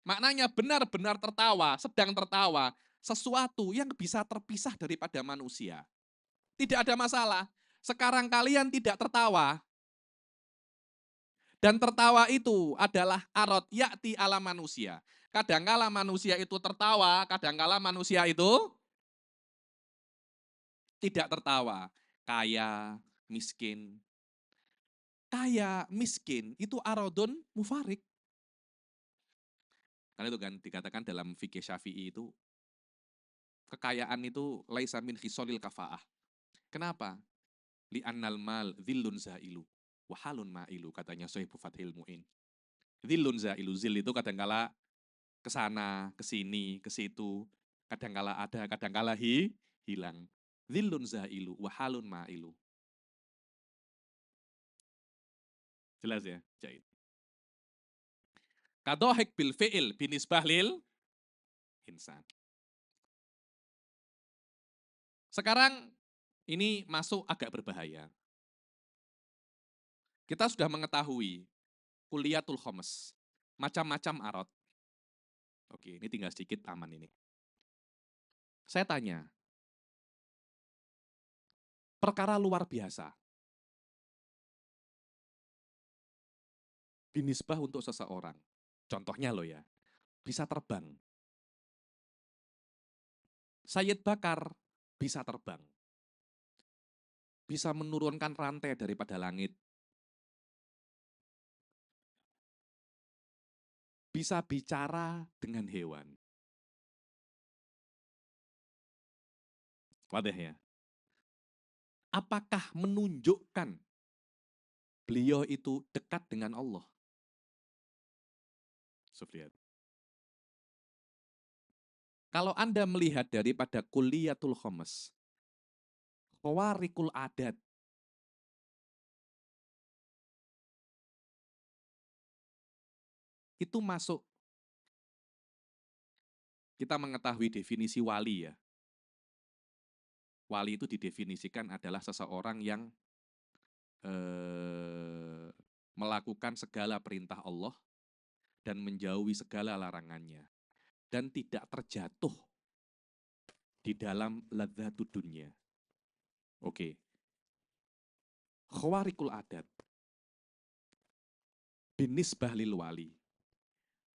Maknanya benar-benar tertawa, sedang tertawa. Sesuatu yang bisa terpisah daripada manusia. Tidak ada masalah. Sekarang kalian tidak tertawa. Dan tertawa itu adalah arot yakti ala manusia. Kadangkala manusia itu tertawa, kadangkala manusia itu tidak tertawa. Kaya, miskin. Kaya, miskin itu arodun mufarik. Karena itu kan dikatakan dalam fikih Syafi'i itu kekayaan itu laisa min khisolil kafaah. Kenapa? Li'annal mal dhillun zailu wahalun ma'ilu, katanya Sohibu Fathil Mu'in. Dhillun zailu, zil itu kadangkala ke sana, ke sini, ke situ. Kadangkala ada, kadangkala hilang. Dhillun zailu wahalun ma'ilu. Jelas ya? Jahit. Kadohik bil fi'il binisbah lil insan. Sekarang ini masuk agak berbahaya. Kita sudah mengetahui kuliatul khomes, macam-macam arot. Oke, ini tinggal sedikit aman ini. Saya tanya, perkara luar biasa, binisbah untuk seseorang. Contohnya loh ya, bisa terbang. Sayyid Bakar bisa terbang. Bisa menurunkan rantai daripada langit. Bisa bicara dengan hewan. Wadah ya. Apakah menunjukkan beliau itu dekat dengan Allah? Sufyan. Kalau Anda melihat daripada kuliatul khomes, khawarikul adat, itu masuk. Kita mengetahui definisi wali ya. Wali itu didefinisikan adalah seseorang yang melakukan segala perintah Allah dan menjauhi segala larangannya. Dan tidak terjatuh di dalam ladzatu dunia. Oke. Khawarikul adat. Binisbah lil wali.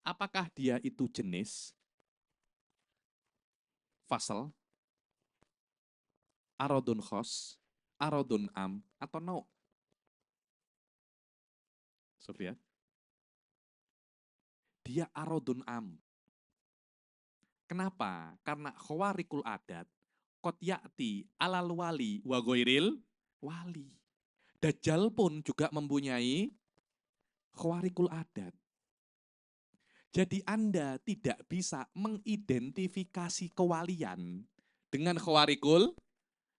Apakah dia itu jenis fasal, arodun khos, arodun am, atau no? Sofia? Dia arodun am. Kenapa? Karena khawarikul adat, kot yakti alal wali wa goiril wali. Dajjal pun juga mempunyai khawarikul adat. Jadi Anda tidak bisa mengidentifikasi kewalian dengan khawarikul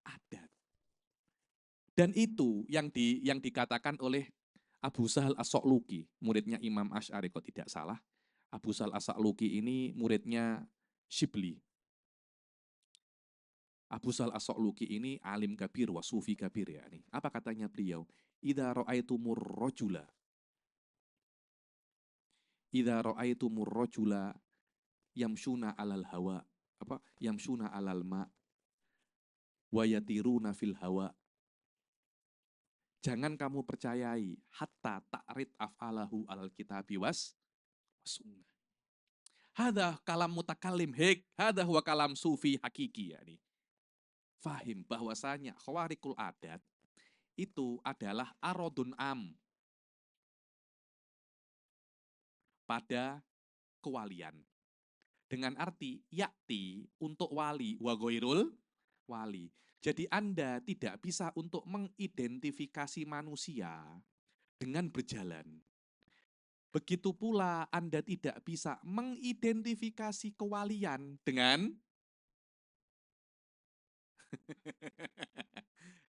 adat. Dan itu yang dikatakan oleh Abu Sahal As-Sa'luki, muridnya Imam Asy'ari kok tidak salah. Abu Sahal As-Sa'luki ini muridnya Syibli. Abu Sahal As-Sa'luki ini alim kabir wa sufi kabir ya. Nih. Apa katanya beliau? Idza ra'aitumur rajula. Idza ra'aitumur rajula yamshuna alal hawa. Apa? Yamshuna alal ma wa yatiruna fil hawa. Jangan kamu percayai hatta ta'rid af'alahu alal kitabi was sunnah. Hadha kalam mutakallim hik, hadha huwa kalam sufi hakiki ya nih. Fahim bahwasanya khawarikul adat itu adalah arodun am pada kewalian. Dengan arti yakti untuk wali wa ghairul wali. Jadi Anda tidak bisa untuk mengidentifikasi manusia dengan berjalan. Begitu pula Anda tidak bisa mengidentifikasi kewalian dengan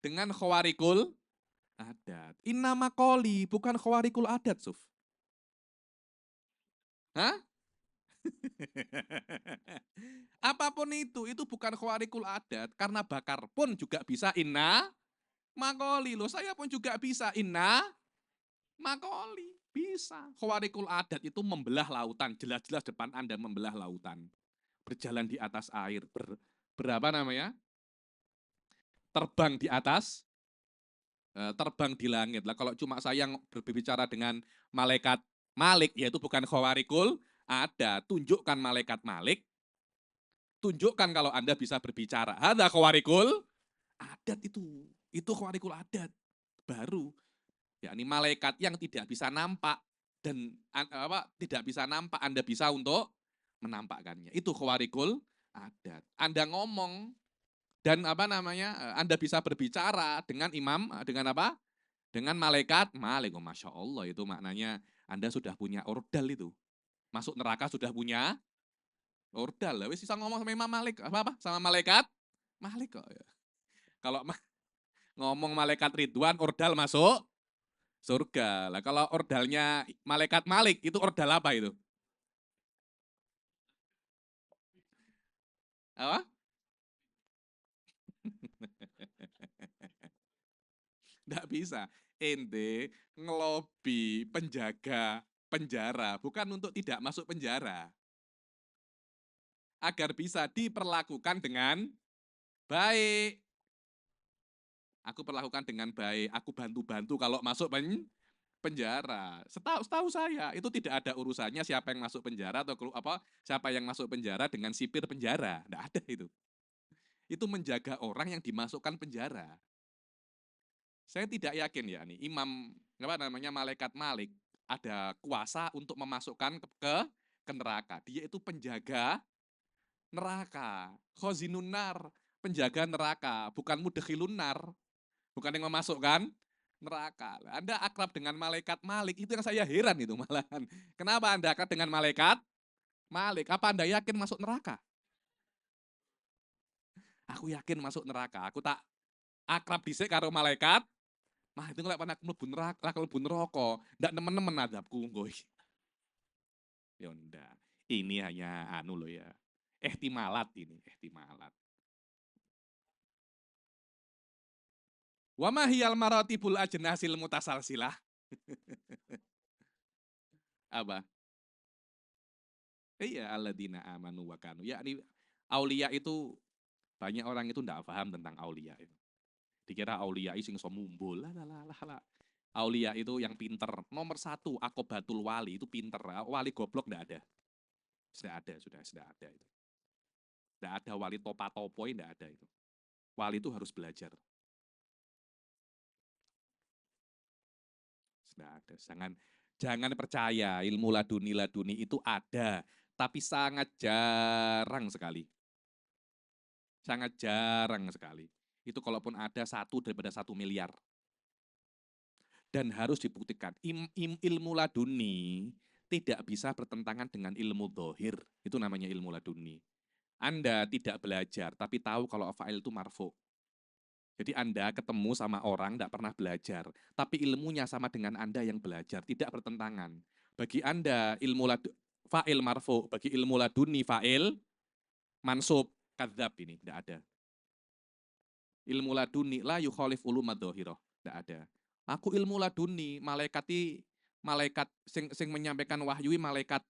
dengan khawarikul adat. Innama qoli bukan khawarikul adat, Suf. Hah? Apapun itu bukan khawarikul adat karena bakar pun juga bisa inna makoli. Loh, saya pun juga bisa inna makoli. Bisa. Khawarikul adat itu membelah lautan. Jelas-jelas depan Anda membelah lautan. Berjalan di atas air. Berapa namanya? Terbang di atas, terbang di langit. Lah kalau cuma saya yang berbicara dengan malaikat Malik, yaitu bukan khawarikul ada. Tunjukkan malaikat Malik, tunjukkan kalau Anda bisa berbicara. Ada khawarikul adat itu. Itu khawarikul adat. Baru. Yakni malaikat yang tidak bisa nampak dan tidak bisa nampak Anda bisa untuk menampakkannya. Itu khawarikul adat. Anda ngomong dan Anda bisa berbicara dengan imam, dengan apa? Dengan malaikat Malik. Oh, Masya Allah, itu maknanya Anda sudah punya ordal itu. Masuk neraka sudah punya ordal. Wis bisa ngomong sama Imam Malik, apa sama malaikat Malik kok. Ya. Kalau ngomong malaikat Ridwan, ordal masuk surga. Lah kalau ordalnya malaikat Malik, itu ordal apa itu? Apa? Nggak bisa. Ente ngelobi penjaga penjara, bukan untuk tidak masuk penjara. Agar bisa diperlakukan dengan baik. Aku perlakukan dengan baik, aku bantu-bantu kalau masuk penjara. Setahu saya itu tidak ada urusannya siapa yang masuk penjara atau siapa yang masuk penjara dengan sipir penjara. Tidak ada itu. Itu menjaga orang yang dimasukkan penjara. Saya tidak yakin ya nih Imam malaikat Malik ada kuasa untuk memasukkan ke neraka. Dia itu penjaga neraka. Khozinun nar, penjaga neraka, bukan mudkhilun nar. Bukan yang memasukkan neraka. Anda akrab dengan malaikat Malik, itu yang saya heran itu malahan. Kenapa Anda akrab dengan malaikat Malik? Apa Anda yakin masuk neraka? Aku yakin masuk neraka. Aku tak akrab dhisik karo malaikat. Mah itu ngelak panak mlebu neraka, mlebu neraka. Ndak nemen-nemen adabku nggo iki. Ya ndak. Ini hanya anu loh ya. Ihtimalat ini, ihtimalat. Wa ma hiyal maratibul ajnasil mutasalsilah? Apa? Iya, alladzina amanu wa kanu. Yakni aulia itu banyak orang itu enggak paham tentang aulia itu. Dikira aulia sing iso mumbul. Lah. Aulia itu yang pinter. Nomor satu, akobatul wali itu pinter. Wali goblok enggak ada. Sudah ada itu. Enggak ada wali topa-topoi, enggak ada itu. Wali itu harus belajar. Sudah ada. Jangan percaya ilmu laduni itu ada, tapi sangat jarang sekali. Sangat jarang sekali. Itu kalaupun ada 1 daripada 1 miliar. Dan harus dibuktikan, ilmu laduni tidak bisa bertentangan dengan ilmu dohir. Itu namanya ilmu laduni. Anda tidak belajar, tapi tahu kalau fa'il itu marfu. Jadi Anda ketemu sama orang tidak pernah belajar, tapi ilmunya sama dengan Anda yang belajar, tidak bertentangan. Bagi Anda ilmu fa'il marfu, bagi ilmu laduni fa'il mansub, kadzab ini, tidak ada. Ilmu laduni la yukhalif ulumad dhahirah, tidak ada. Aku ilmu laduni, malaikat sing menyampaikan wahyu malaikat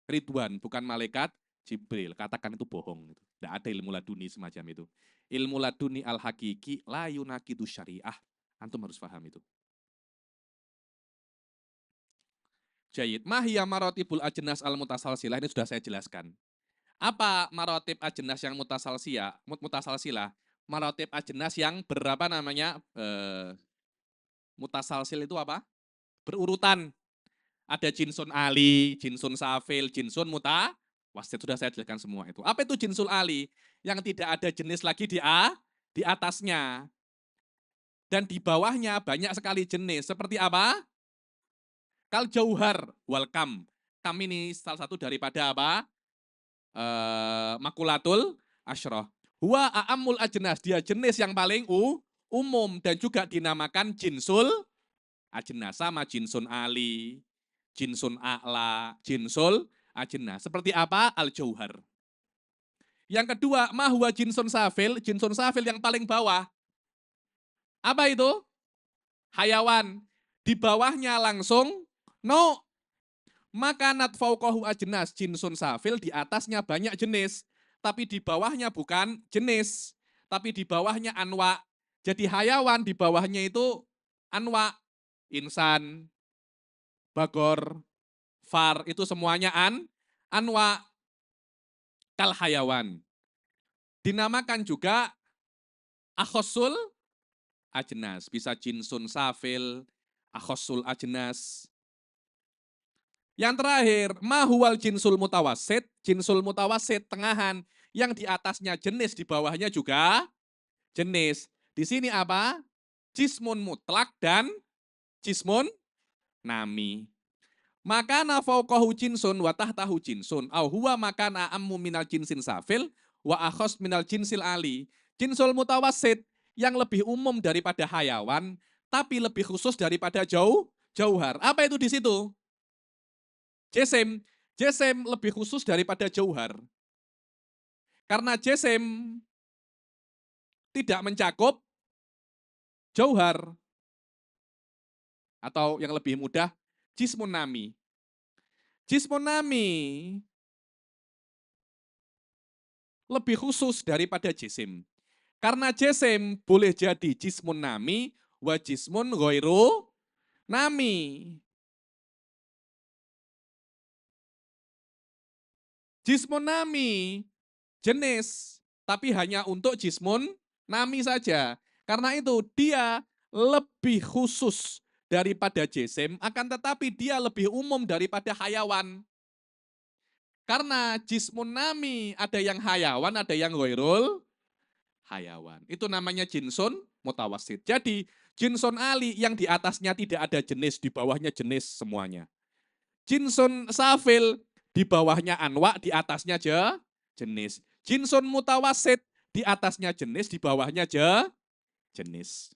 Ridwan, bukan malaikat Jibril. Katakan itu bohong. Tidak ada ilmu laduni semacam itu. Ilmu laduni al-hakiki la yunakidu syariah. Antum harus paham itu. Jayid. Mahiyya marotibul ajnas al-mutasalsilah. Ini sudah saya jelaskan. Apa marotib ajnas yang mutasalsilah? Marotib ajnas yang berapa namanya? Mutasalsil itu apa? Berurutan. Ada jinsun ali, jinsun safil, jinsun wasit. Sudah saya jelaskan semua itu. Apa itu jinsul ali? Yang tidak ada jenis lagi di atasnya. Dan di bawahnya banyak sekali jenis. Seperti apa? Kal jauhar wal kam. Kam ini salah satu daripada apa? Makulatul asyroh. Huwa a'amul ajnas. Dia jenis yang paling umum. Dan juga dinamakan jinsul ajnas. Sama jinsun ali, jinsun a'la, jinsul ajnas. Seperti apa? Al-jauhar. Yang kedua, mahwa jinsun safil. Jinsun safil yang paling bawah. Apa itu? Hayawan. Di bawahnya langsung no. Maka natfauqahu ajnas. Jinsun safil di atasnya banyak jenis. Tapi di bawahnya bukan jenis. Tapi di bawahnya anwa. Jadi hayawan di bawahnya itu anwa. Insan, bagor, far, itu semuanya anwa kal hayawan. Dinamakan juga akhosul ajnas. Bisa jinsun safil, akhosul ajnas. Yang terakhir, mahuwal jinsul mutawasid. Jinsul mutawasid tengahan. Yang di atasnya jenis, di bawahnya juga jenis. Di sini apa? Jismun mutlak dan jismun nami. Maka nafauqahu jinsun wa tahtahu jinsun. Au huwa makana ammu minal jinsin safil wa akhos minal jinsil ali. Jinsul mutawasid yang lebih umum daripada hayawan, tapi lebih khusus daripada jauhar. Apa itu di situ? Jesim. Jesim lebih khusus daripada jauhar. Karena jesim tidak mencakup jauhar. Atau yang lebih mudah, jismun nami. Jismun nami lebih khusus daripada jisim. Karena jisim boleh jadi jismun nami, wa jismun ghairu nami. Jismun nami jenis, tapi hanya untuk jismun nami saja. Karena itu dia lebih khusus daripada jisim, akan tetapi dia lebih umum daripada hayawan. Karena jismun nami ada yang hayawan, ada yang ghairul hayawan. Itu namanya jinsun mutawasid. Jadi jinsun ali yang di atasnya tidak ada jenis, di bawahnya jenis semuanya. Jinsun safil di bawahnya anwa, di atasnya jenis. Jinsun mutawasid di atasnya jenis, di bawahnya jenis.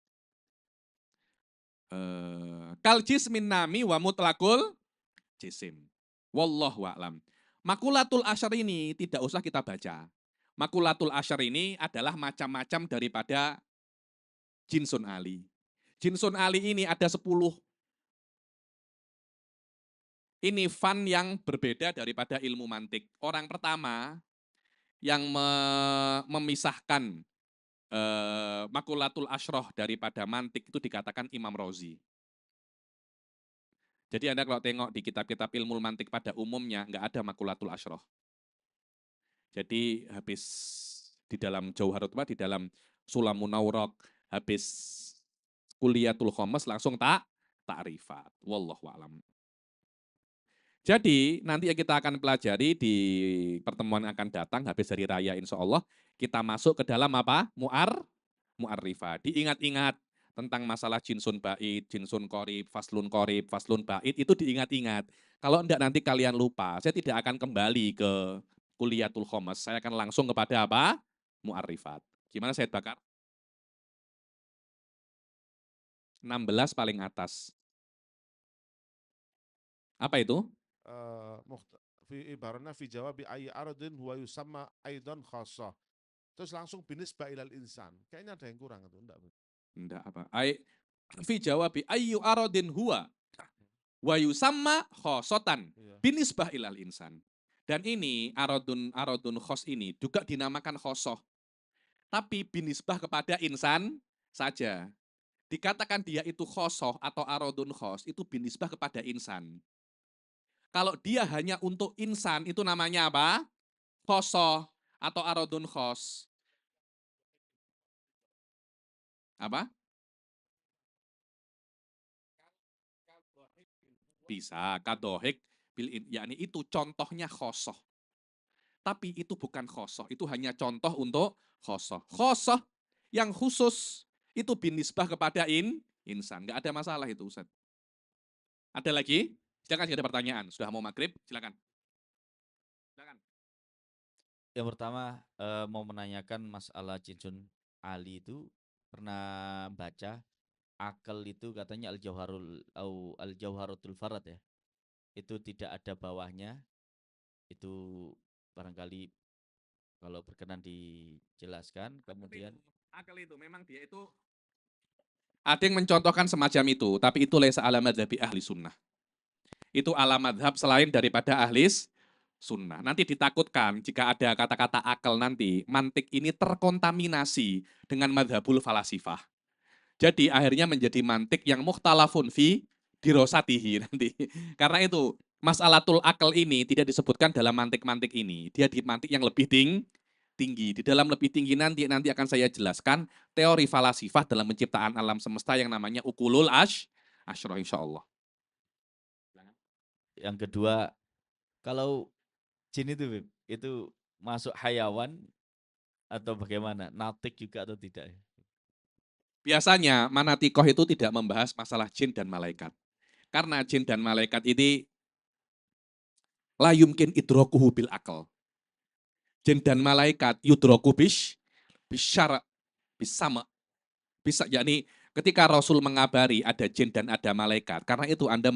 Kal jismin nami wa mutlakul jisim. Wallahu a'lam. Makulatul asyar ini tidak usah kita baca. Makulatul asyar ini adalah macam-macam daripada jinsun ali. Jinsun ali ini ada 10. Ini fun yang berbeda daripada ilmu mantik. Orang pertama yang memisahkan makulatul asyroh daripada mantik itu dikatakan Imam Razi. Jadi Anda kalau tengok di kitab-kitab ilmu mantik pada umumnya nggak ada makulatul asyroh. Jadi habis di dalam Jauharut, di dalam Sulamun Nauraq, habis kuliatul khomas langsung ta'rifat. Wallahu a'lam. Jadi nanti yang kita akan pelajari di pertemuan yang akan datang habis hari raya insya Allah kita masuk ke dalam apa? Mu'arrifah. Diingat-ingat tentang masalah jinsun bait, jinsun qorib, faslun bait itu diingat-ingat. Kalau enggak nanti kalian lupa, saya tidak akan kembali ke kuliatul khomas. Saya akan langsung kepada apa? Mu'arrifat. Gimana Said Bakar? 16 paling atas. Apa itu?
Fi ibaratnya fi jawab bi ayyi aradin huwa yusamma aidan khassah. Terus langsung binisbah ilal insan. Kayaknya ada yang kurang itu, enggak?
Enggak apa. Fi jawabi ayyu aradin huwa wa yusamma khosotan
Iya.
binisbah ilal insan. Dan ini aradun khos ini juga dinamakan khosoh. Tapi binisbah kepada insan saja. Dikatakan dia itu khosoh atau aradun khos itu binisbah kepada insan. Kalau dia hanya untuk insan itu namanya apa? Khosoh atau aradun khos. Apa? Bisa, kadohik, yakni itu contohnya khosoh. Tapi itu bukan khosoh, itu hanya contoh untuk khosoh. Khosoh yang khusus itu binisbah kepada insan. Nggak ada masalah itu, Ustaz. Ada lagi? Silakan jika ada pertanyaan. Sudah mau maghrib, silakan. Silakan.
Yang pertama mau menanyakan masalah Jinsun Ali itu pernah baca akal itu katanya al-jauharatul farad ya. Itu tidak ada bawahnya. Itu barangkali kalau berkenan dijelaskan. Kemudian
akal itu memang dia itu ada yang mencontohkan semacam itu, tapi itu laisa ala madzhabi ahli sunnah. Itu ala madhab selain daripada ahli sunnah. Nanti ditakutkan jika ada kata-kata akal nanti, mantik ini terkontaminasi dengan madhabul falasifah. Jadi akhirnya menjadi mantik yang mukhtalafun fi dirosatihi nanti. Karena itu masalatul akal ini tidak disebutkan dalam mantik-mantik ini. Dia di mantik yang lebih tinggi. Di dalam lebih tinggi nanti akan saya jelaskan teori falasifah dalam penciptaan alam semesta yang namanya ukulul asyroh insyaallah.
Yang kedua, kalau jin itu Bib, itu masuk hayawan atau bagaimana? Natik juga atau tidak?
Biasanya manatikoh itu tidak membahas masalah jin dan malaikat. Karena jin dan malaikat ini la yumkin idrokuhu bil akal. Jin dan malaikat yudroku bisyara bisama. Bisa, yakni ketika Rasul mengabari ada jin dan ada malaikat, karena itu Anda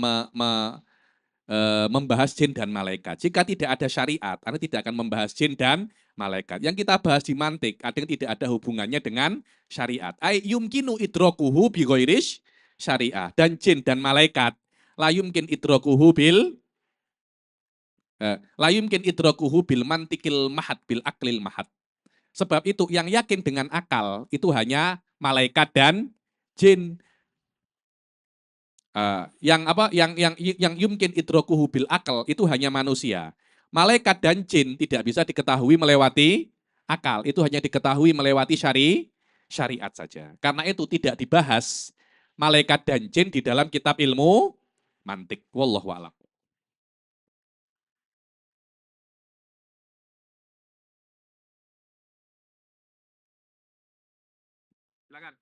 membahas jin dan malaikat. Jika tidak ada syariat, Anda tidak akan membahas jin dan malaikat. Yang kita bahas di mantik, ada yang tidak ada hubungannya dengan syariat. Ay yumkinu idrokuhu bi ghairish syariah. Dan jin dan malaikat la yumkin idrokuhu bil mantikil mahad bil aklil mahad. Sebab itu yang yakin dengan akal itu hanya malaikat dan jin. Yang yumkin idrokuhu bil akal itu hanya manusia. Malaikat dan jin tidak bisa diketahui melewati akal. Itu hanya diketahui melewati syariat saja. Karena itu tidak dibahas malaikat dan jin di dalam kitab ilmu mantik. Wallahu a'lam. Silakan.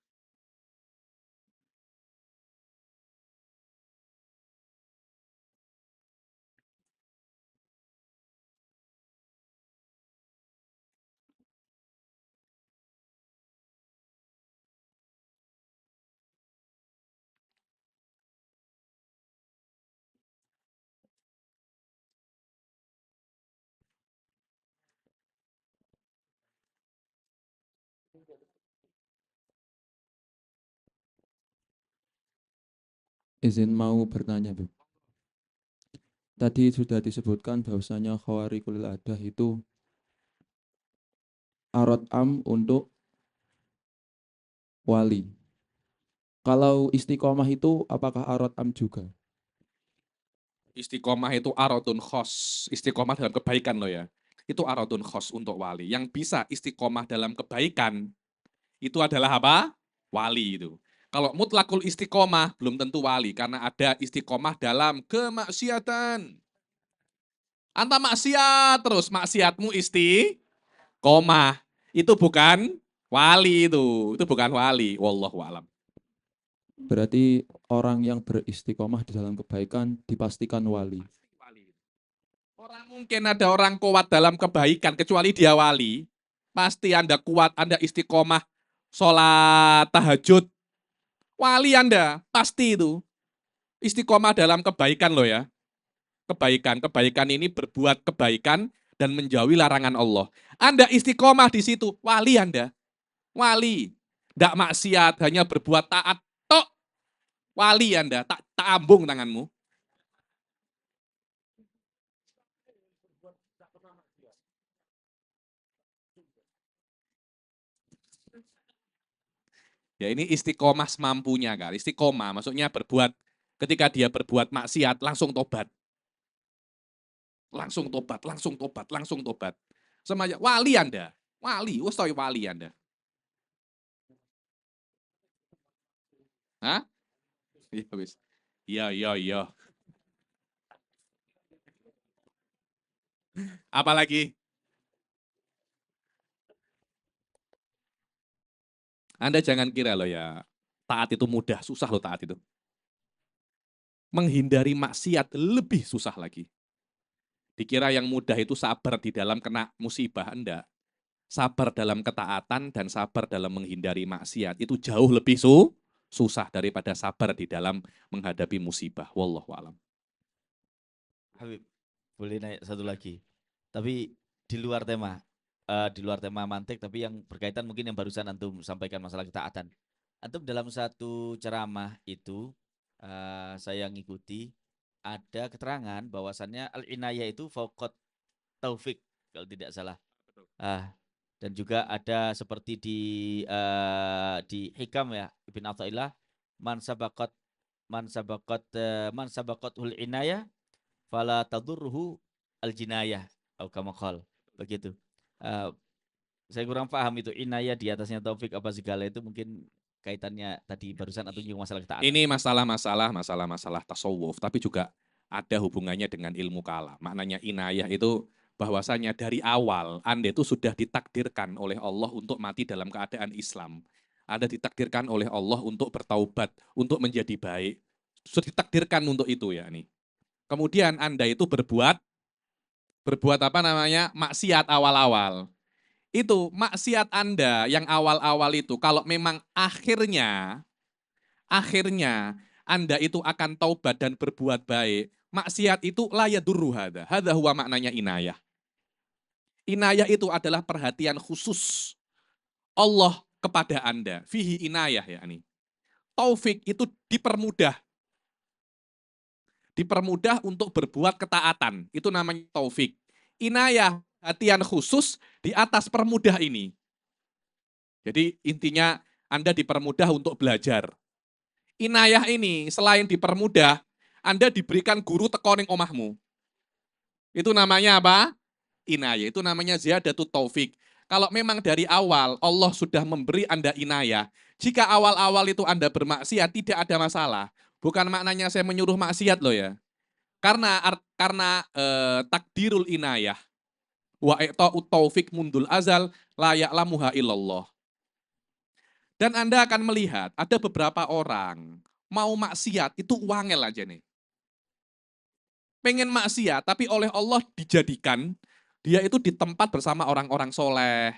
Izin mau bertanya, Bu. Tadi sudah disebutkan bahwasanya khawarikul adah itu arad am untuk wali. Kalau istiqomah itu apakah arad am juga?
Istiqomah itu aradun khos. Istiqomah dalam kebaikan loh ya. Itu aradun khos untuk wali. Yang bisa istiqomah dalam kebaikan itu adalah apa? Wali itu. Kalau mutlakul istiqomah belum tentu wali karena ada istiqomah dalam kemaksiatan. Anta maksiat terus maksiatmu istiqomah. Itu bukan wali itu. Itu bukan wali. Wallahu a'lam.
Berarti orang yang beristiqomah di dalam kebaikan dipastikan wali.
Orang mungkin ada orang kuat dalam kebaikan kecuali dia wali. Pasti Anda kuat, Anda istiqomah, sholat tahajud, Wali Anda, pasti itu. Istiqomah dalam kebaikan loh ya. Kebaikan ini berbuat kebaikan dan menjauhi larangan Allah. Anda istiqomah di situ, wali Anda. Wali. Tidak maksiat, hanya berbuat taat. Tok, wali Anda, tak ambung tanganmu. Ya ini istiqomah semampunya kan. Istiqomah maksudnya berbuat, ketika dia berbuat maksiat langsung tobat. Langsung tobat, langsung tobat, langsung tobat. Semacam wali Anda. Wali, wali Anda. Hah? Iya wis. Iya. Apalagi? Anda jangan kira loh ya, taat itu mudah, susah loh taat itu. Menghindari maksiat lebih susah lagi. Dikira yang mudah itu sabar di dalam kena musibah, enggak. Sabar dalam ketaatan dan sabar dalam menghindari maksiat itu jauh lebih susah daripada sabar di dalam menghadapi musibah. Wallahu a'lam.
Habib, boleh naik satu lagi. Tapi di luar tema, mantik, tapi yang berkaitan mungkin yang barusan antum sampaikan masalah ketaatan. Antum dalam satu ceramah itu saya ngikuti ada keterangan bahwasannya al-inayah itu fauqat taufik kalau tidak salah. Dan juga ada seperti di Hikam ya Ibn Athaillah man sabaqatul inayah fala tadurruhu al-jinayah atau kama qala begitu. Saya kurang paham itu inayah di atasnya taufik apa segala itu mungkin kaitannya tadi barusan atau juga masalah ketaatan.
Ini masalah tasawuf, tapi juga ada hubungannya dengan ilmu kalam. Maknanya inayah itu bahwasanya dari awal Anda itu sudah ditakdirkan oleh Allah untuk mati dalam keadaan Islam. Anda ditakdirkan oleh Allah untuk bertaubat, untuk menjadi baik. Sudah ditakdirkan untuk itu ya nih. Kemudian Anda itu berbuat apa namanya? Maksiat awal-awal. Itu maksiat Anda yang awal-awal itu kalau memang akhirnya Anda itu akan taubat dan berbuat baik, maksiat itu la yadurru hadza. Hadza huwa maknanya inayah. Inayah itu adalah perhatian khusus Allah kepada Anda. Fihi inayah ya ini. Taufik itu dipermudah. Dipermudah untuk berbuat ketaatan. Itu namanya taufik. Inayah, perhatian khusus di atas permudah ini. Jadi intinya Anda dipermudah untuk belajar. Inayah ini selain dipermudah, Anda diberikan guru tekoning omahmu. Itu namanya apa? Inayah. Itu namanya ziyadatut taufik. Kalau memang dari awal Allah sudah memberi Anda inayah, jika awal-awal itu Anda bermaksiat tidak ada masalah. Bukan maknanya saya menyuruh maksiat loh ya. Karena takdirul inayah wa i'ta'ut taufik mundul azal la ya'lamuha illallah. Dan Anda akan melihat ada beberapa orang mau maksiat itu wangel aja nih. Pengen maksiat tapi oleh Allah dijadikan dia itu di tempat bersama orang-orang soleh.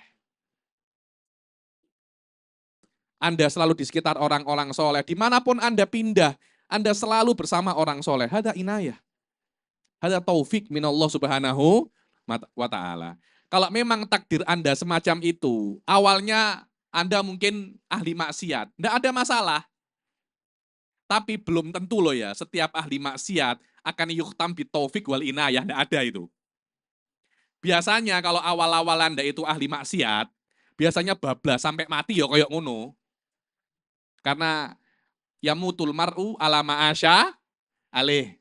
Anda selalu di sekitar orang-orang soleh. Dimanapun Anda pindah, Anda selalu bersama orang soleh. Hada inayah. Hada taufik minallah subhanahu wa ta'ala. Kalau memang takdir Anda semacam itu, awalnya Anda mungkin ahli maksiat. Tidak ada masalah. Tapi belum tentu loh ya, setiap ahli maksiat akan yukhtam bitaufik wal inayah. Tidak ada itu. Biasanya kalau awal-awal Anda itu ahli maksiat, biasanya bablas sampai mati ya kayak ngono. Karena yamutul mar'u ala ma'asya alih.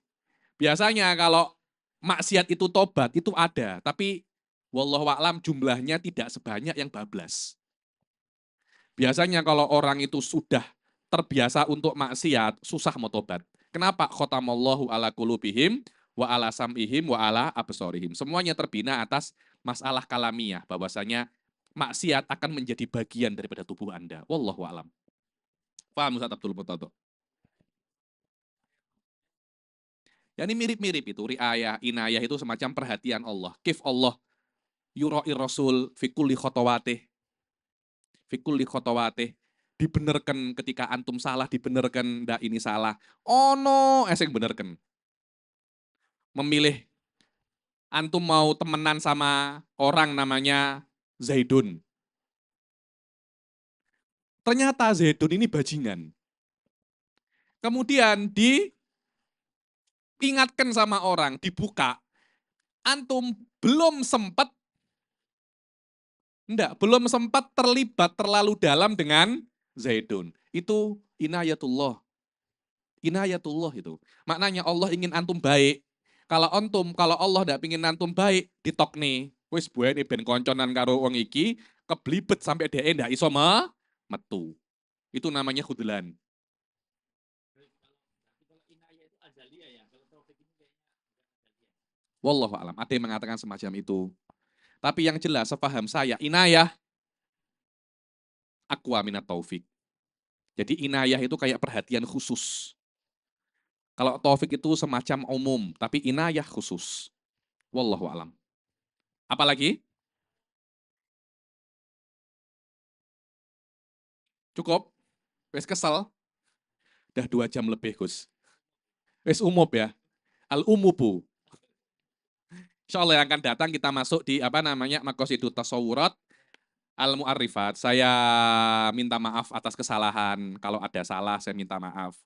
Biasanya kalau maksiat itu tobat itu ada, tapi wallahu a'lam jumlahnya tidak sebanyak yang bablas. Biasanya kalau orang itu sudah terbiasa untuk maksiat, susah mau tobat. Kenapa? Khotamallahu ala qulubihim wa ala sam'ihim wa ala absorihim. Semuanya terbina atas masalah kalamiah, bahwasanya maksiat akan menjadi bagian daripada tubuh Anda. Wallahu a'lam. Paham Ustaz Abdul Muttadho? Ya ini mirip-mirip itu, riayah, inayah itu semacam perhatian Allah. Kif Allah yura'i rasul fi kulli khotowatih. Fi kulli khotowatih. dibenerken ketika antum salah dibenerken, ndak ini salah. Ono sing benerken. Memilih antum mau temenan sama orang namanya Zaidun. Ternyata Zaidun ini bajingan. Kemudian diingatkan sama orang, dibuka. Antum belum sempat terlibat terlalu dalam dengan Zaidun. Itu inayatullah. Inayatullah itu. Maknanya Allah ingin antum baik. Kalau Allah ndak pingin antum baik, ditok nih. Wis buene ben konconan karo wong iki, keblibet sampai dhek ndak iso metu. Itu namanya khudlan.
Kalau inayah itu azaliyah ya, kalau taufik ini kayaknya azaliyah.
Wallahu a'lam. Ada yang mengatakan semacam itu. Tapi yang jelas sepaham saya, inayah aqwa minat taufik. Jadi inayah itu kayak perhatian khusus. Kalau taufik itu semacam umum, tapi inayah khusus. Wallahu a'lam. Apalagi? Cukup? Wes kesel? Udah 2 jam lebih, Gus. Wes umum ya. Al-umubu. Insya Allah yang akan datang kita masuk di Maqasidut Tasawurat Al-Mu'arrifat. Saya minta maaf atas kesalahan. Kalau ada salah saya minta maaf.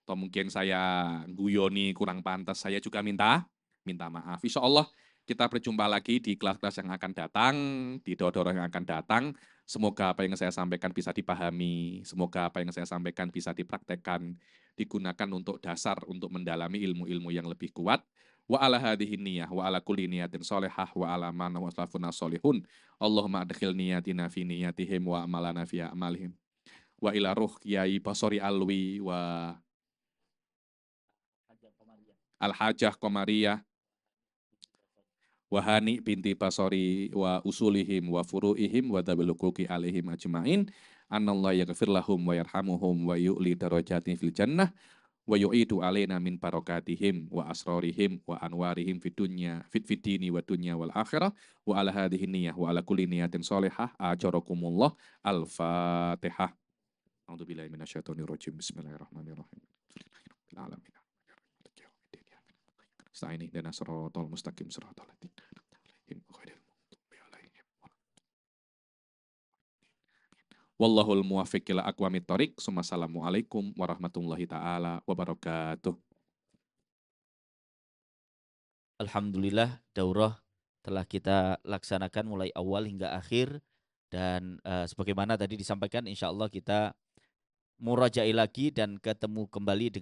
Atau mungkin saya guyoni kurang pantas, saya juga minta maaf. Insya Allah kita berjumpa lagi di kelas-kelas yang akan datang, di doa-doa yang akan datang. Semoga apa yang saya sampaikan bisa dipahami, semoga apa yang saya sampaikan bisa dipraktekkan, digunakan untuk dasar untuk mendalami ilmu-ilmu yang lebih kuat. Wa ala hadhihi niyah wa ala kulli niyatin sholihah wa ala man wa salafuna sholihun. Allahumma adkhil niyatina fi niyatihim wa amalana fi amalihim. Wa ila ruh Kiai Basori Alwi wa Al-Hajah Qamariyah Wahani binti Basori wa usulihim wa furu'ihim wa dabilukuki alaihim ajma'in anallah yaghfir lahum wa yarhamuhum wa yu'li darajatin fil jannah wa yu'idu alaina min barakatihim wa asrarihim wa anwarihim fid dunya fid dini wa dunya wal akhirah wa ala hadhihi niyah wa ala kulli niyatin sholihah ajarakumullah. Al-Fatihah. A'udzubillahi minasyaitonir rajim. Bismillahirrahmanirrahim. Alamin. Sa'ini dan siratal mustaqim siratal ladzina an'amta 'alaihim ghairil maghdubi 'alaihim. Wallahul muwaffiq ila aqwamit thoriq. Assalamualaikum warahmatullahi taala wabarakatuh.
Alhamdulillah daurah telah kita laksanakan mulai awal hingga akhir dan sebagaimana tadi disampaikan insya Allah kita muraja'i lagi dan ketemu kembali